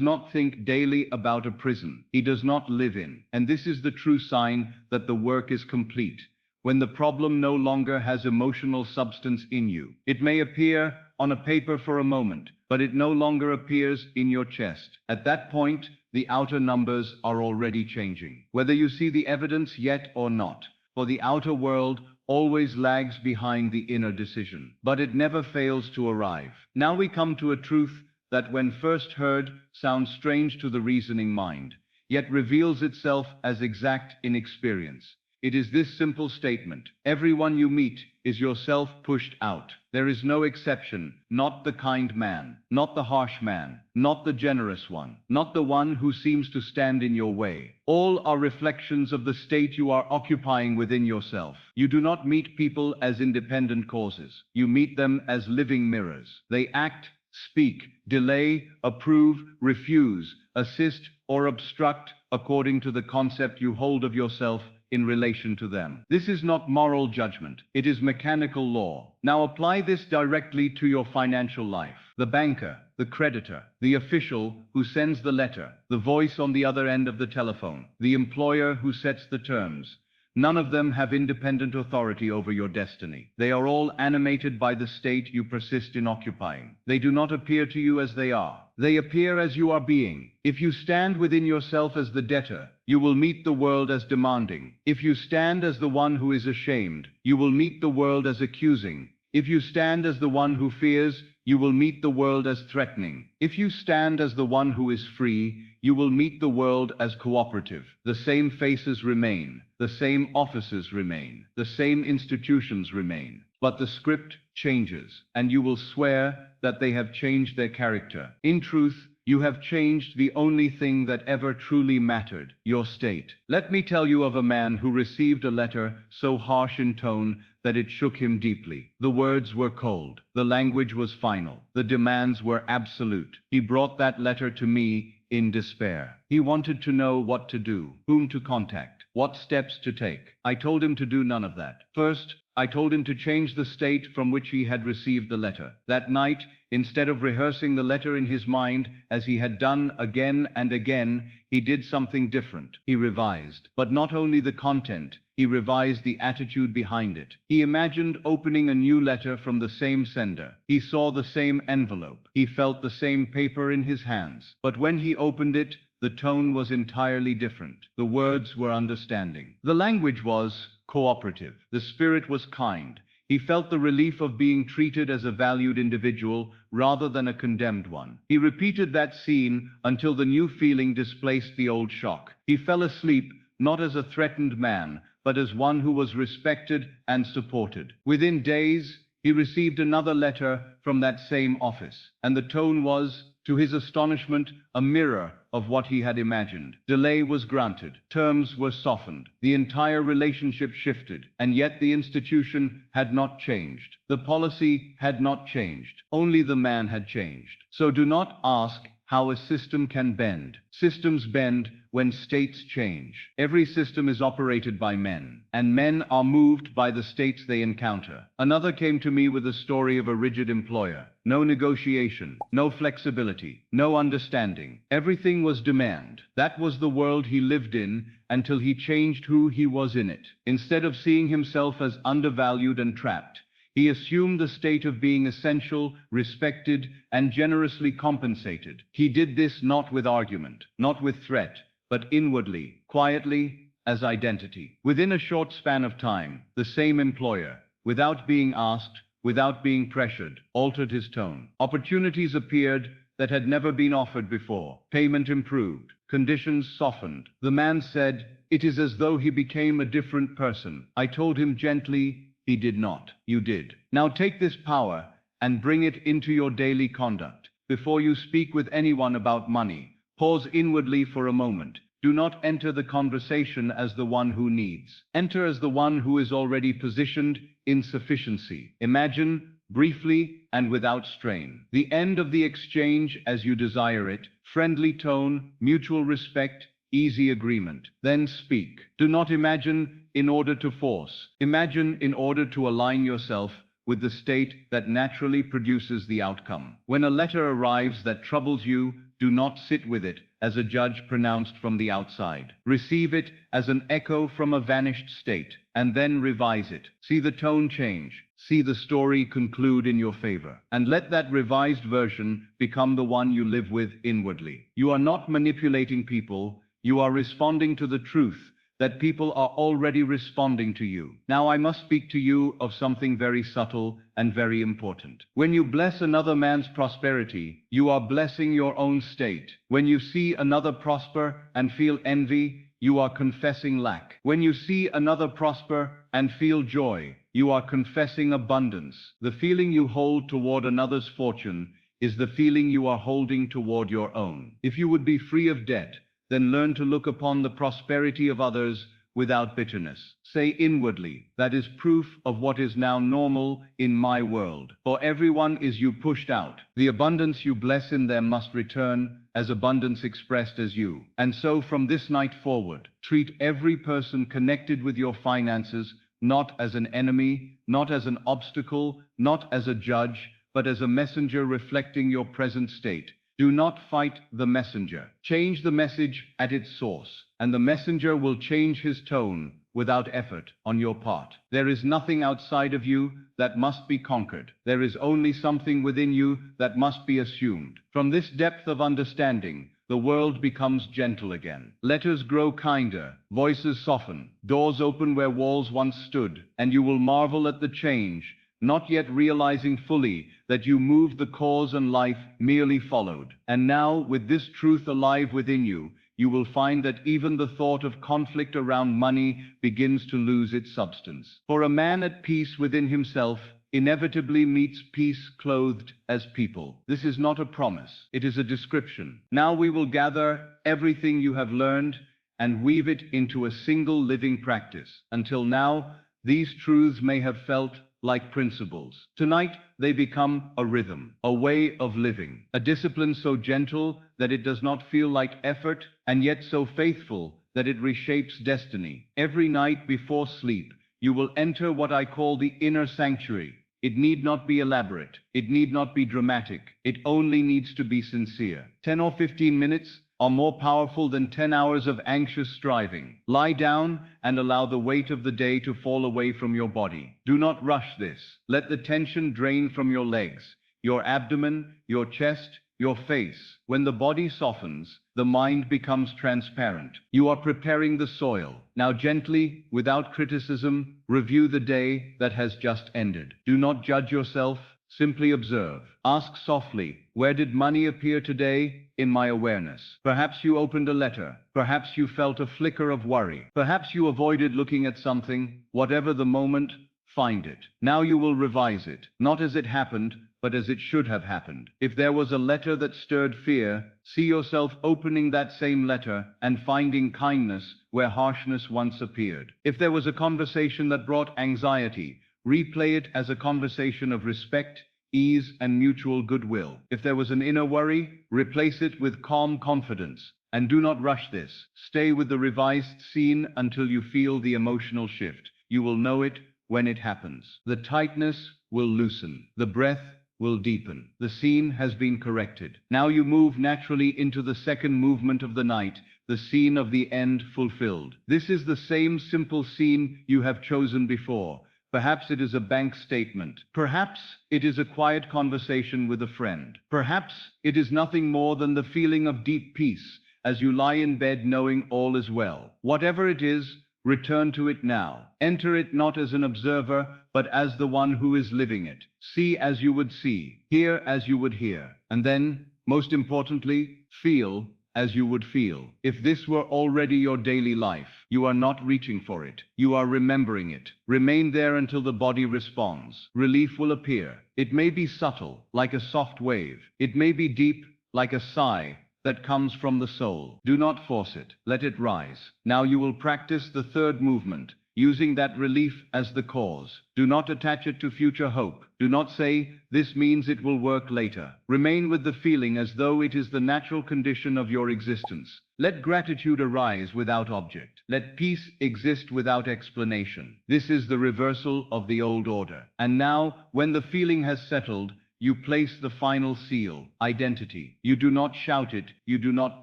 not think daily about a prison he does not live in, and this is the true sign that the work is complete. When the problem no longer has emotional substance in you. It may appear on a paper for a moment, but it no longer appears in your chest. At that point, the outer numbers are already changing, whether you see the evidence yet or not, for the outer world always lags behind the inner decision, but it never fails to arrive. Now we come to a truth that when first heard sounds strange to the reasoning mind, yet reveals itself as exact in experience. It is this simple statement: everyone you meet is yourself pushed out. There is no exception, not the kind man, not the harsh man, not the generous one, not the one who seems to stand in your way. All are reflections of the state you are occupying within yourself. You do not meet people as independent causes. You meet them as living mirrors. They act, speak, delay, approve, refuse, assist, or obstruct according to the concept you hold of yourself in relation to them. This is not moral judgment. It is mechanical law. Now apply this directly to your financial life. The banker, the creditor, the official who sends the letter, the voice on the other end of the telephone, the employer who sets the terms. None of them have independent authority over your destiny. They are all animated by the state you persist in occupying. They do not appear to you as they are. They appear as you are being. If you stand within yourself as the debtor, you will meet the world as demanding. If you stand as the one who is ashamed, you will meet the world as accusing. If you stand as the one who fears, you will meet the world as threatening. If you stand as the one who is free, you will meet the world as cooperative. The same faces remain, the same offices remain, the same institutions remain, but the script changes, and you will swear that they have changed their character. In truth, you have changed the only thing that ever truly mattered, your state. Let me tell you of a man who received a letter so harsh in tone that it shook him deeply. The words were cold. The language was final. The demands were absolute. He brought that letter to me in despair. He wanted to know what to do, whom to contact, what steps to take. I told him to do none of that. First, I told him to change the state from which he had received the letter. That night, instead of rehearsing the letter in his mind, as he had done again and again, he did something different. He revised. But not only the content, he revised the attitude behind it. He imagined opening a new letter from the same sender. He saw the same envelope. He felt the same paper in his hands. But when he opened it, the tone was entirely different. The words were understanding. The language was cooperative. The spirit was kind. He felt the relief of being treated as a valued individual rather than a condemned one. He repeated that scene until the new feeling displaced the old shock. He fell asleep, not as a threatened man, but as one who was respected and supported. Within days, he received another letter from that same office, and the tone was, to his astonishment, a mirror of what he had imagined. Delay was granted. Terms were softened. The entire relationship shifted, and yet the institution had not changed. The policy had not changed. Only the man had changed. So do not ask how a system can bend. Systems bend when states change. Every system is operated by men, and men are moved by the states they encounter. Another came to me with a story of a rigid employer. No negotiation, no flexibility, no understanding. Everything was demand. That was the world he lived in until he changed who he was in it. Instead of seeing himself as undervalued and trapped, he assumed the state of being essential, respected, and generously compensated. He did this not with argument, not with threat, but inwardly, quietly, as identity. Within a short span of time, the same employer, without being asked, without being pressured, altered his tone. Opportunities appeared that had never been offered before. Payment improved. Conditions softened. The man said, "It is as though he became a different person." I told him gently, "He did not. You did. Now take this power and bring it into your daily conduct. Before you speak with anyone about money, pause inwardly for a moment. Do not enter the conversation as the one who needs. Enter as the one who is already positioned in sufficiency. Imagine, briefly and without strain, the end of the exchange as you desire it, friendly tone, mutual respect, easy agreement. Then speak. Do not imagine in order to force. Imagine in order to align yourself with the state that naturally produces the outcome. When a letter arrives that troubles you, do not sit with it as a judge pronounced from the outside. Receive it as an echo from a vanished state, and then revise it. See the tone change. See the story conclude in your favor. And let that revised version become the one you live with inwardly. You are not manipulating people. You are responding to the truth that people are already responding to you. Now I must speak to you of something very subtle and very important. When you bless another man's prosperity, you are blessing your own state. When you see another prosper and feel envy, you are confessing lack. When you see another prosper and feel joy, you are confessing abundance. The feeling you hold toward another's fortune is the feeling you are holding toward your own. If you would be free of debt, then learn to look upon the prosperity of others without bitterness. Say inwardly, that is proof of what is now normal in my world. For everyone is you pushed out. The abundance you bless in them must return as abundance expressed as you. And so from this night forward, treat every person connected with your finances not as an enemy, not as an obstacle, not as a judge, but as a messenger reflecting your present state. Do not fight the messenger. Change the message at its source, and the messenger will change his tone without effort on your part. There is nothing outside of you that must be conquered. There is only something within you that must be assumed. From this depth of understanding, the world becomes gentle again. Letters grow kinder, voices soften, doors open where walls once stood, and you will marvel at the change, not yet realizing fully that you moved the cause and life merely followed. And now, with this truth alive within you, you will find that even the thought of conflict around money begins to lose its substance. For a man at peace within himself inevitably meets peace clothed as people. This is not a promise, it is a description. Now we will gather everything you have learned and weave it into a single living practice. Until now, these truths may have felt like principles. Tonight, they become a rhythm, a way of living, a discipline so gentle that it does not feel like effort, and yet so faithful that it reshapes destiny. Every night before sleep, you will enter what I call the inner sanctuary. It need not be elaborate. It need not be dramatic. It only needs to be sincere. 10 or 15 minutes are more powerful than 10 hours of anxious striving. Lie down and allow the weight of the day to fall away from your body. Do not rush this. Let the tension drain from your legs, your abdomen, your chest, your face. When the body softens, the mind becomes transparent. You are preparing the soil. Now gently, without criticism, review the day that has just ended. Do not judge yourself. Simply observe. Ask softly, where did money appear today in my awareness? Perhaps you opened a letter. Perhaps you felt a flicker of worry. Perhaps you avoided looking at something. Whatever the moment, find it. Now you will revise it, not as it happened, but as it should have happened. If there was a letter that stirred fear, see yourself opening that same letter and finding kindness where harshness once appeared. If there was a conversation that brought anxiety, replay it as a conversation of respect, ease, and mutual goodwill. If there was an inner worry, replace it with calm confidence. And do not rush this. Stay with the revised scene until you feel the emotional shift. You will know it when it happens. The tightness will loosen. The breath will deepen. The scene has been corrected. Now you move naturally into the second movement of the night, the scene of the end fulfilled. This is the same simple scene you have chosen before. Perhaps it is a bank statement. Perhaps it is a quiet conversation with a friend. Perhaps it is nothing more than the feeling of deep peace as you lie in bed knowing all is well. Whatever it is, return to it now. Enter it not as an observer, but as the one who is living it. See as you would see, hear as you would hear, and then, most importantly, feel as you would feel. If this were already your daily life, you are not reaching for it. You are remembering it. Remain there until the body responds. Relief will appear. It may be subtle, like a soft wave. It may be deep, like a sigh that comes from the soul. Do not force it. Let it rise. Now you will practice the third movement, using that relief as the cause. Do not attach it to future hope. Do not say, this means it will work later. Remain with the feeling as though it is the natural condition of your existence. Let gratitude arise without object. Let peace exist without explanation. This is the reversal of the old order. And now, when the feeling has settled, you place the final seal, identity. You do not shout it, you do not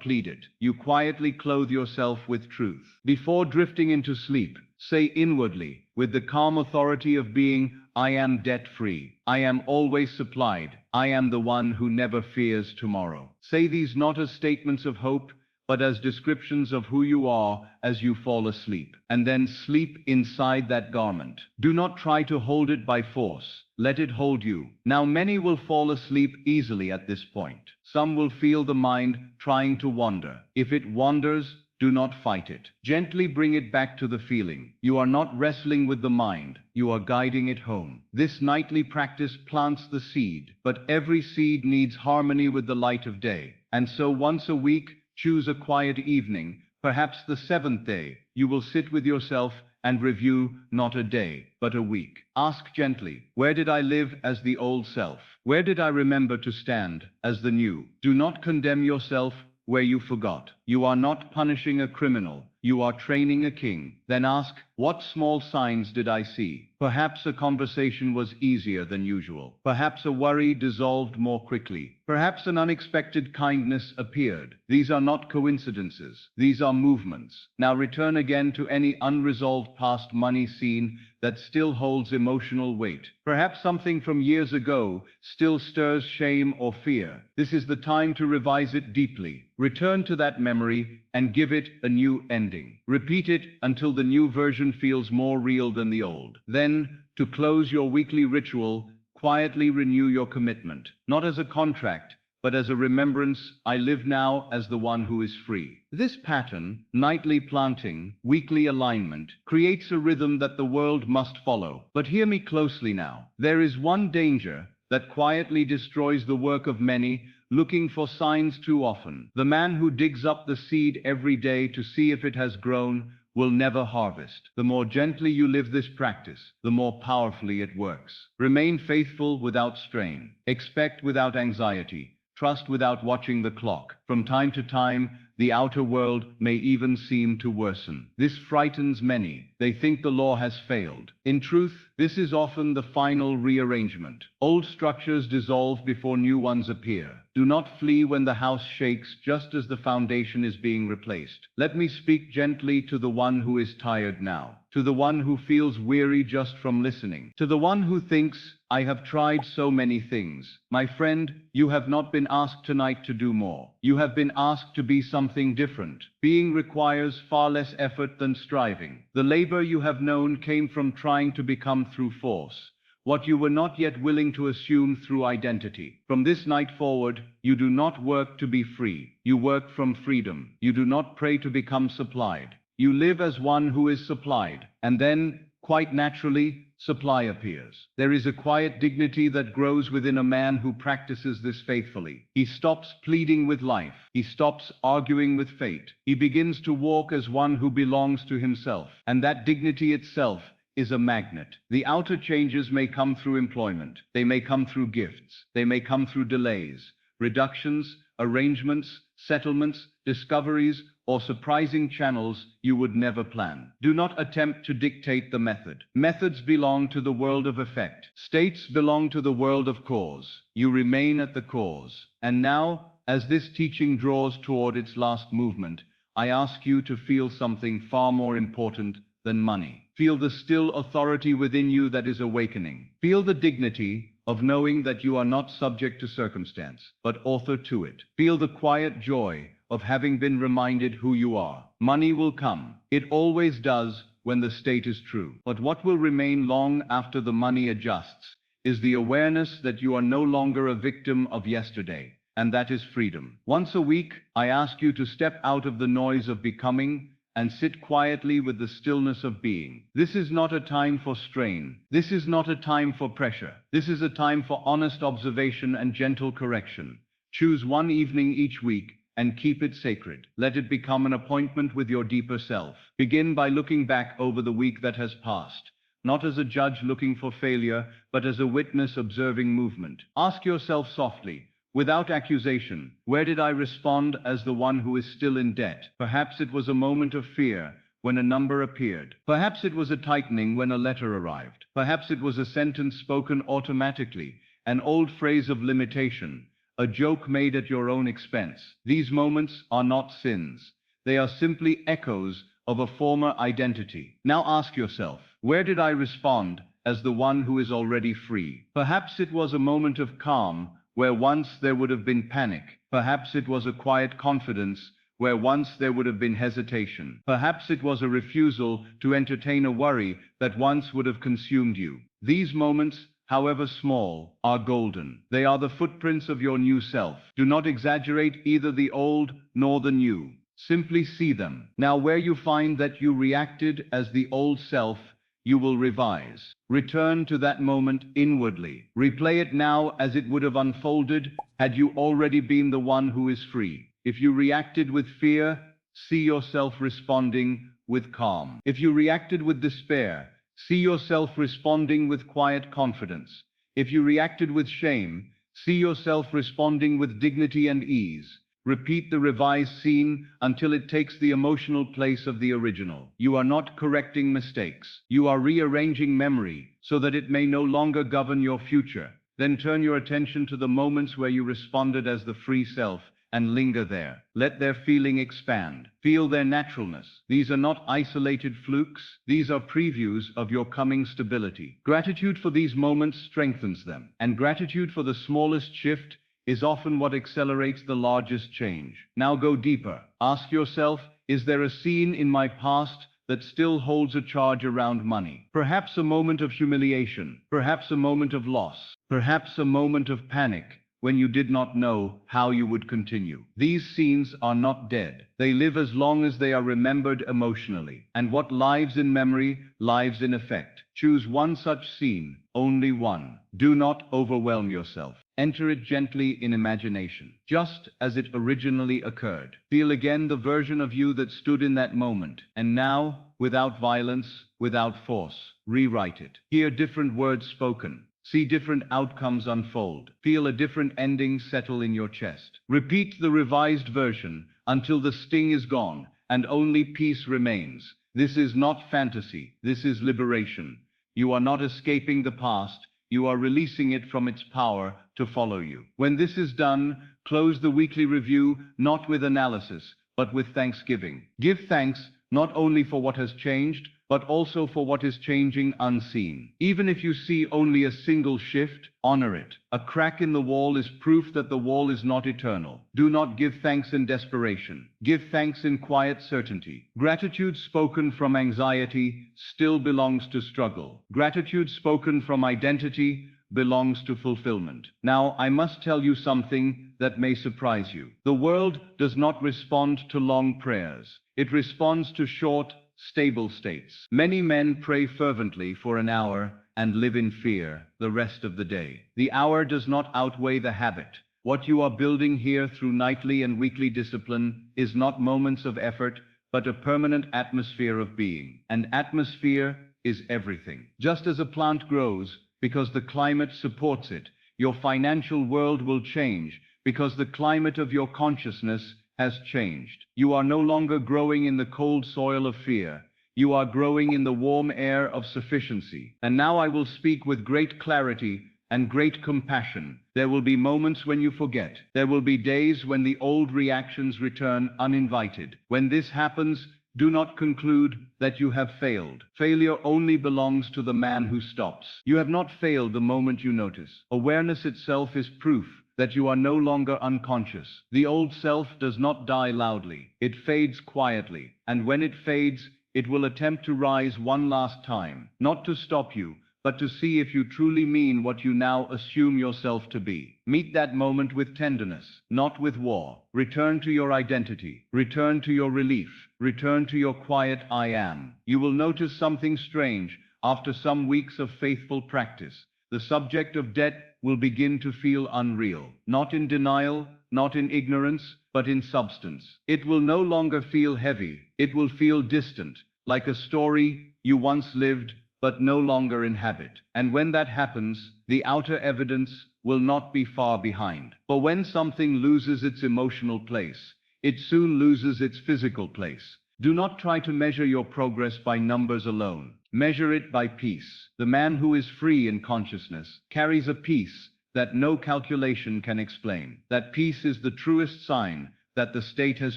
plead it. You quietly clothe yourself with truth. Before drifting into sleep, say inwardly, with the calm authority of being, I am debt-free. I am always supplied. I am the one who never fears tomorrow. Say these not as statements of hope, but as descriptions of who you are as you fall asleep. And then sleep inside that garment. Do not try to hold it by force. Let it hold you. Now many will fall asleep easily at this point. Some will feel the mind trying to wander. If it wanders, do not fight it. Gently bring it back to the feeling. You are not wrestling with the mind. You are guiding it home. This nightly practice plants the seed, but every seed needs harmony with the light of day. And so once a week, choose a quiet evening, perhaps the seventh day. You will sit with yourself and review not a day, but a week. Ask gently, where did I live as the old self? Where did I remember to stand as the new? Do not condemn yourself where you forgot. You are not punishing a criminal. You are training a king. Then ask, what small signs did I see? Perhaps a conversation was easier than usual. Perhaps a worry dissolved more quickly. Perhaps an unexpected kindness appeared. These are not coincidences. These are movements. Now return again to any unresolved past money scene that still holds emotional weight. Perhaps something from years ago still stirs shame or fear. This is the time to revise it deeply. Return to that memory and give it a new ending. Repeat it until the new version feels more real than the old. Then, to close your weekly ritual, quietly renew your commitment, not as a contract, but as a remembrance. I live now as the one who is free. This pattern, nightly planting, weekly alignment, creates a rhythm that the world must follow. But hear me closely now. There is one danger that quietly destroys the work of many, looking for signs too often. The man who digs up the seed every day to see if it has grown will never harvest. The more gently you live this practice, the more powerfully it works. Remain faithful without strain. Expect without anxiety. Trust without watching the clock. From time to time, The outer world may even seem to worsen. This frightens many. They think the law has failed. In truth, this is often the final rearrangement. Old structures dissolve before new ones appear. Do not flee when the house shakes just as the foundation is being replaced. Let me speak gently to the one who is tired now, to the one who feels weary just from listening, to the one who thinks, I have tried so many things. My friend, you have not been asked tonight to do more. You have been asked to be something different. Being requires far less effort than striving. The labor you have known came from trying to become through force what you were not yet willing to assume through identity. From this night forward, you do not work to be free. You work from freedom. You do not pray to become supplied. You live as one who is supplied. And then, quite naturally, supply appears. There is a quiet dignity that grows within a man who practices this faithfully. He stops pleading with life. He stops arguing with fate. He begins to walk as one who belongs to himself. And that dignity itself is a magnet. The outer changes may come through employment. They may come through gifts. They may come through delays, reductions, arrangements, settlements, discoveries, or surprising channels you would never plan. Do not attempt to dictate the method. Methods belong to the world of effect. States belong to the world of cause. You remain at the cause. And now, as this teaching draws toward its last movement, I ask you to feel something far more important than money. Feel the still authority within you that is awakening. Feel the dignity of knowing that you are not subject to circumstance, but author to it. Feel the quiet joy of having been reminded who you are. Money will come. It always does when the state is true. But what will remain long after the money adjusts is the awareness that you are no longer a victim of yesterday, and that is freedom. Once a week, I ask you to step out of the noise of becoming and sit quietly with the stillness of being. This is not a time for strain. This is not a time for pressure. This is a time for honest observation and gentle correction. Choose one evening each week and keep it sacred. Let it become an appointment with your deeper self. Begin by looking back over the week that has passed, not as a judge looking for failure, but as a witness observing movement. Ask yourself softly, without accusation, where did I respond as the one who is still in debt? Perhaps it was a moment of fear when a number appeared. Perhaps it was a tightening when a letter arrived. Perhaps it was a sentence spoken automatically, an old phrase of limitation, a joke made at your own expense. These moments are not sins. They are simply echoes of a former identity. Now ask yourself, where did I respond as the one who is already free? Perhaps it was a moment of calm where once there would have been panic. Perhaps it was a quiet confidence where once there would have been hesitation. Perhaps it was a refusal to entertain a worry that once would have consumed you. These moments, however small, are golden. They are the footprints of your new self. Do not exaggerate either the old nor the new. Simply see them. Now, where you find that you reacted as the old self, you will revise. Return to that moment inwardly. Replay it now as it would have unfolded had you already been the one who is free. If you reacted with fear, see yourself responding with calm. If you reacted with despair, see yourself responding with quiet confidence. If you reacted with shame, see yourself responding with dignity and ease. Repeat the revised scene until it takes the emotional place of the original. You are not correcting mistakes. You are rearranging memory so that it may no longer govern your future. Then turn your attention to the moments where you responded as the free self and linger there. Let their feeling expand. Feel their naturalness. These are not isolated flukes. These are previews of your coming stability. Gratitude for these moments strengthens them, and gratitude for the smallest shift is often what accelerates the largest change. Now go deeper. Ask yourself, is there a scene in my past that still holds a charge around money? Perhaps a moment of humiliation, perhaps a moment of loss, perhaps a moment of panic when you did not know how you would continue. These scenes are not dead. They live as long as they are remembered emotionally. And what lives in memory, lives in effect. Choose one such scene, only one. Do not overwhelm yourself. Enter it gently in imagination, just as it originally occurred. Feel again the version of you that stood in that moment. And now, without violence, without force, rewrite it. Hear different words spoken. See different outcomes unfold. Feel a different ending settle in your chest. Repeat the revised version until the sting is gone and only peace remains. This is not fantasy. This is liberation. You are not escaping the past. You are releasing it from its power to follow you. When this is done, close the weekly review not with analysis, but with thanksgiving. Give thanks not only for what has changed, but also for what is changing unseen. Even if you see only a single shift, honor it. A crack in the wall is proof that the wall is not eternal. Do not give thanks in desperation. Give thanks in quiet certainty. Gratitude spoken from anxiety still belongs to struggle. Gratitude spoken from identity belongs to fulfillment. Now, I must tell you something that may surprise you. The world does not respond to long prayers. It responds to short, stable states. Many men pray fervently for an hour and live in fear the rest of the day. The hour does not outweigh the habit. What you are building here through nightly and weekly discipline is not moments of effort, but a permanent atmosphere of being. And atmosphere is everything. Just as a plant grows because the climate supports it, your financial world will change because the climate of your consciousness has changed. You are no longer growing in the cold soil of fear. You are growing in the warm air of sufficiency. And now I will speak with great clarity and great compassion. There will be moments when you forget. There will be days when the old reactions return uninvited. When this happens, do not conclude that you have failed. Failure only belongs to the man who stops. You have not failed the moment you notice. Awareness itself is proof that you are no longer unconscious. The old self does not die loudly. It fades quietly. And when it fades, it will attempt to rise one last time, not to stop you, but to see if you truly mean what you now assume yourself to be. Meet that moment with tenderness, not with war. Return to your identity. Return to your relief. Return to your quiet I am. You will notice something strange after some weeks of faithful practice. The subject of debt will begin to feel unreal, not in denial, not in ignorance, but in substance. It will no longer feel heavy. It will feel distant, like a story you once lived but no longer inhabit. And when that happens, the outer evidence will not be far behind. For when something loses its emotional place, it soon loses its physical place. Do not try to measure your progress by numbers alone. Measure it by peace. The man who is free in consciousness carries a peace that no calculation can explain. That peace is the truest sign that the state has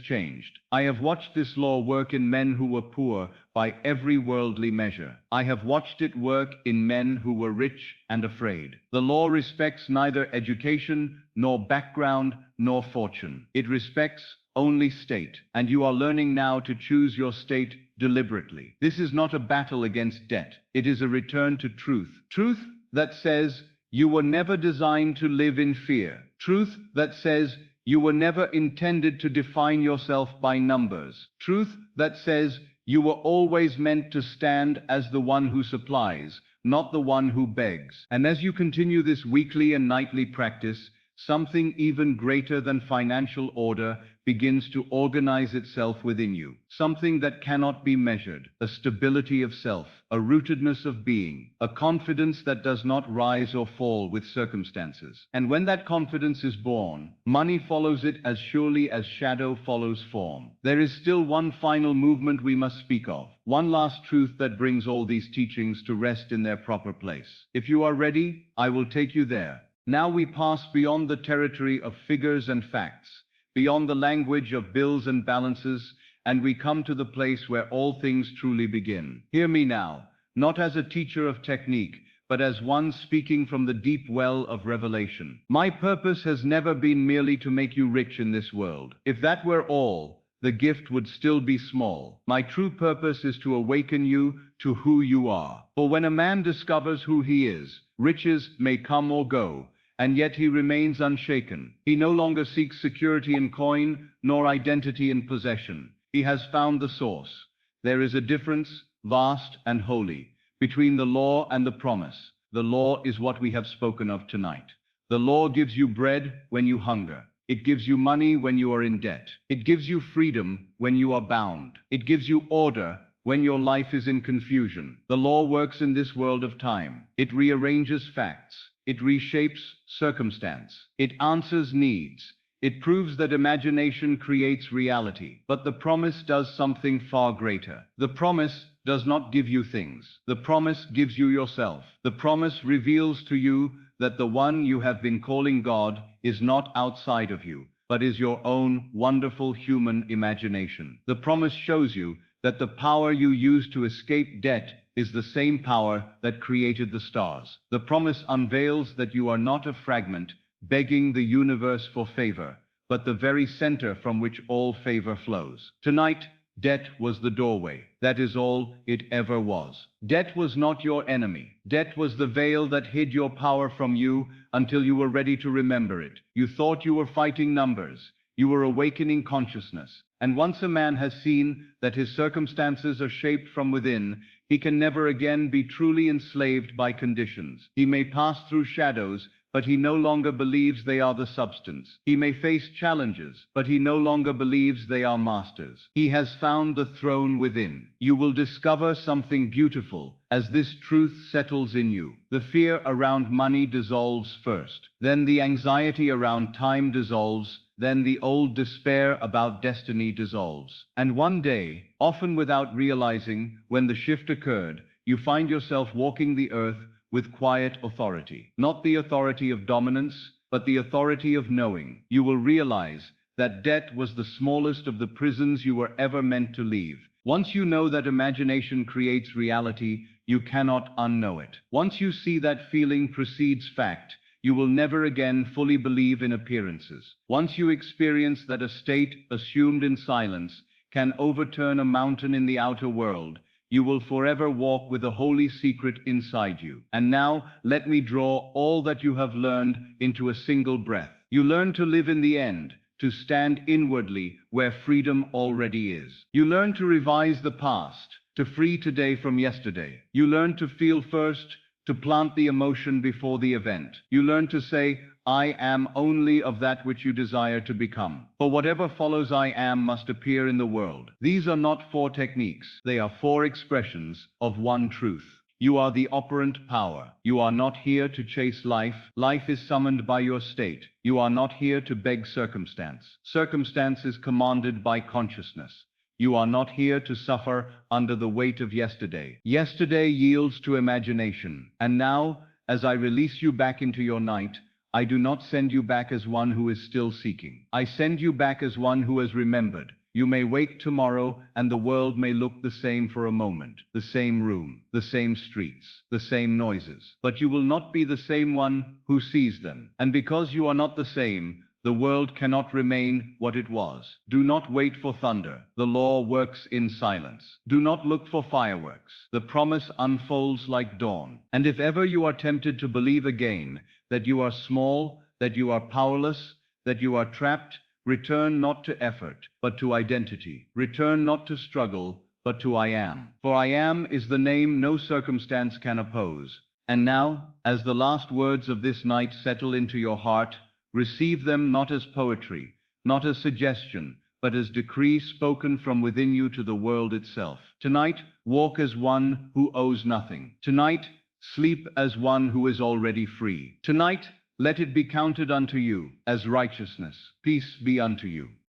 changed. I have watched this law work in men who were poor by every worldly measure. I have watched it work in men who were rich and afraid. The law respects neither education, nor background, nor fortune. It respects only state. And you are learning now to choose your state deliberately. This is not a battle against debt. It is a return to truth. Truth that says you were never designed to live in fear. Truth that says you were never intended to define yourself by numbers. Truth that says you were always meant to stand as the one who supplies, not the one who begs. And as you continue this weekly and nightly practice, something even greater than financial order begins to organize itself within you. Something that cannot be measured. A stability of self, a rootedness of being, a confidence that does not rise or fall with circumstances. And when that confidence is born, money follows it as surely as shadow follows form. There is still one final movement we must speak of. One last truth that brings all these teachings to rest in their proper place. If you are ready, I will take you there. Now we pass beyond the territory of figures and facts, beyond the language of bills and balances, and we come to the place where all things truly begin. Hear me now, not as a teacher of technique, but as one speaking from the deep well of revelation. My purpose has never been merely to make you rich in this world. If that were all, the gift would still be small. My true purpose is to awaken you to who you are. For when a man discovers who he is, riches may come or go, and yet he remains unshaken. He no longer seeks security in coin, nor identity in possession. He has found the source. There is a difference, vast and holy, between the law and the promise. The law is what we have spoken of tonight. The law gives you bread when you hunger. It gives you money when you are in debt. It gives you freedom when you are bound. It gives you order when your life is in confusion. The law works in this world of time. It rearranges facts. It reshapes circumstance. It answers needs. It proves that imagination creates reality. But the promise does something far greater. The promise does not give you things. The promise gives you yourself. The promise reveals to you that the one you have been calling God is not outside of you, but is your own wonderful human imagination. The promise shows you that the power you use to escape debt is the same power that created the stars. The promise unveils that you are not a fragment begging the universe for favor, but the very center from which all favor flows. Tonight, debt was the doorway. That is all it ever was. Debt was not your enemy. Debt was the veil that hid your power from you until you were ready to remember it. You thought you were fighting numbers. You were awakening consciousness. And once a man has seen that his circumstances are shaped from within, he can never again be truly enslaved by conditions. He may pass through shadows, but he no longer believes they are the substance. He may face challenges, but he no longer believes they are masters. He has found the throne within. You will discover something beautiful as this truth settles in you. The fear around money dissolves first. Then the anxiety around time dissolves. Then the old despair about destiny dissolves. And one day, often without realizing when the shift occurred, you find yourself walking the earth with quiet authority. Not the authority of dominance, but the authority of knowing. You will realize that debt was the smallest of the prisons you were ever meant to leave. Once you know that imagination creates reality, you cannot unknow it. Once you see that feeling precedes fact, you will never again fully believe in appearances. Once you experience that a state assumed in silence can overturn a mountain in the outer world, you will forever walk with a holy secret inside you. And now, let me draw all that you have learned into a single breath. You learn to live in the end, to stand inwardly where freedom already is. You learn to revise the past, to free today from yesterday. You learn to feel first, to plant the emotion before the event. You learn to say, I am only of that which you desire to become. For whatever follows I am must appear in the world. These are not 4 techniques. They are 4 expressions of one truth. You are the operant power. You are not here to chase life. Life is summoned by your state. You are not here to beg circumstance. Circumstance is commanded by consciousness. You are not here to suffer under the weight of yesterday. Yesterday yields to imagination. And now, as I release you back into your night, I do not send you back as one who is still seeking. I send you back as one who has remembered. You may wake tomorrow and the world may look the same for a moment. The same room, the same streets, the same noises. But you will not be the same one who sees them. And because you are not the same, the world cannot remain what it was. Do not wait for thunder. The law works in silence. Do not look for fireworks. The promise unfolds like dawn. And if ever you are tempted to believe again that you are small, that you are powerless, that you are trapped, return not to effort, but to identity. Return not to struggle, but to I am. For I am is the name no circumstance can oppose. And now, as the last words of this night settle into your heart, receive them not as poetry, not as suggestion, but as decree spoken from within you to the world itself. Tonight, walk as one who owes nothing. Tonight, sleep as one who is already free. Tonight, let it be counted unto you as righteousness. Peace be unto you.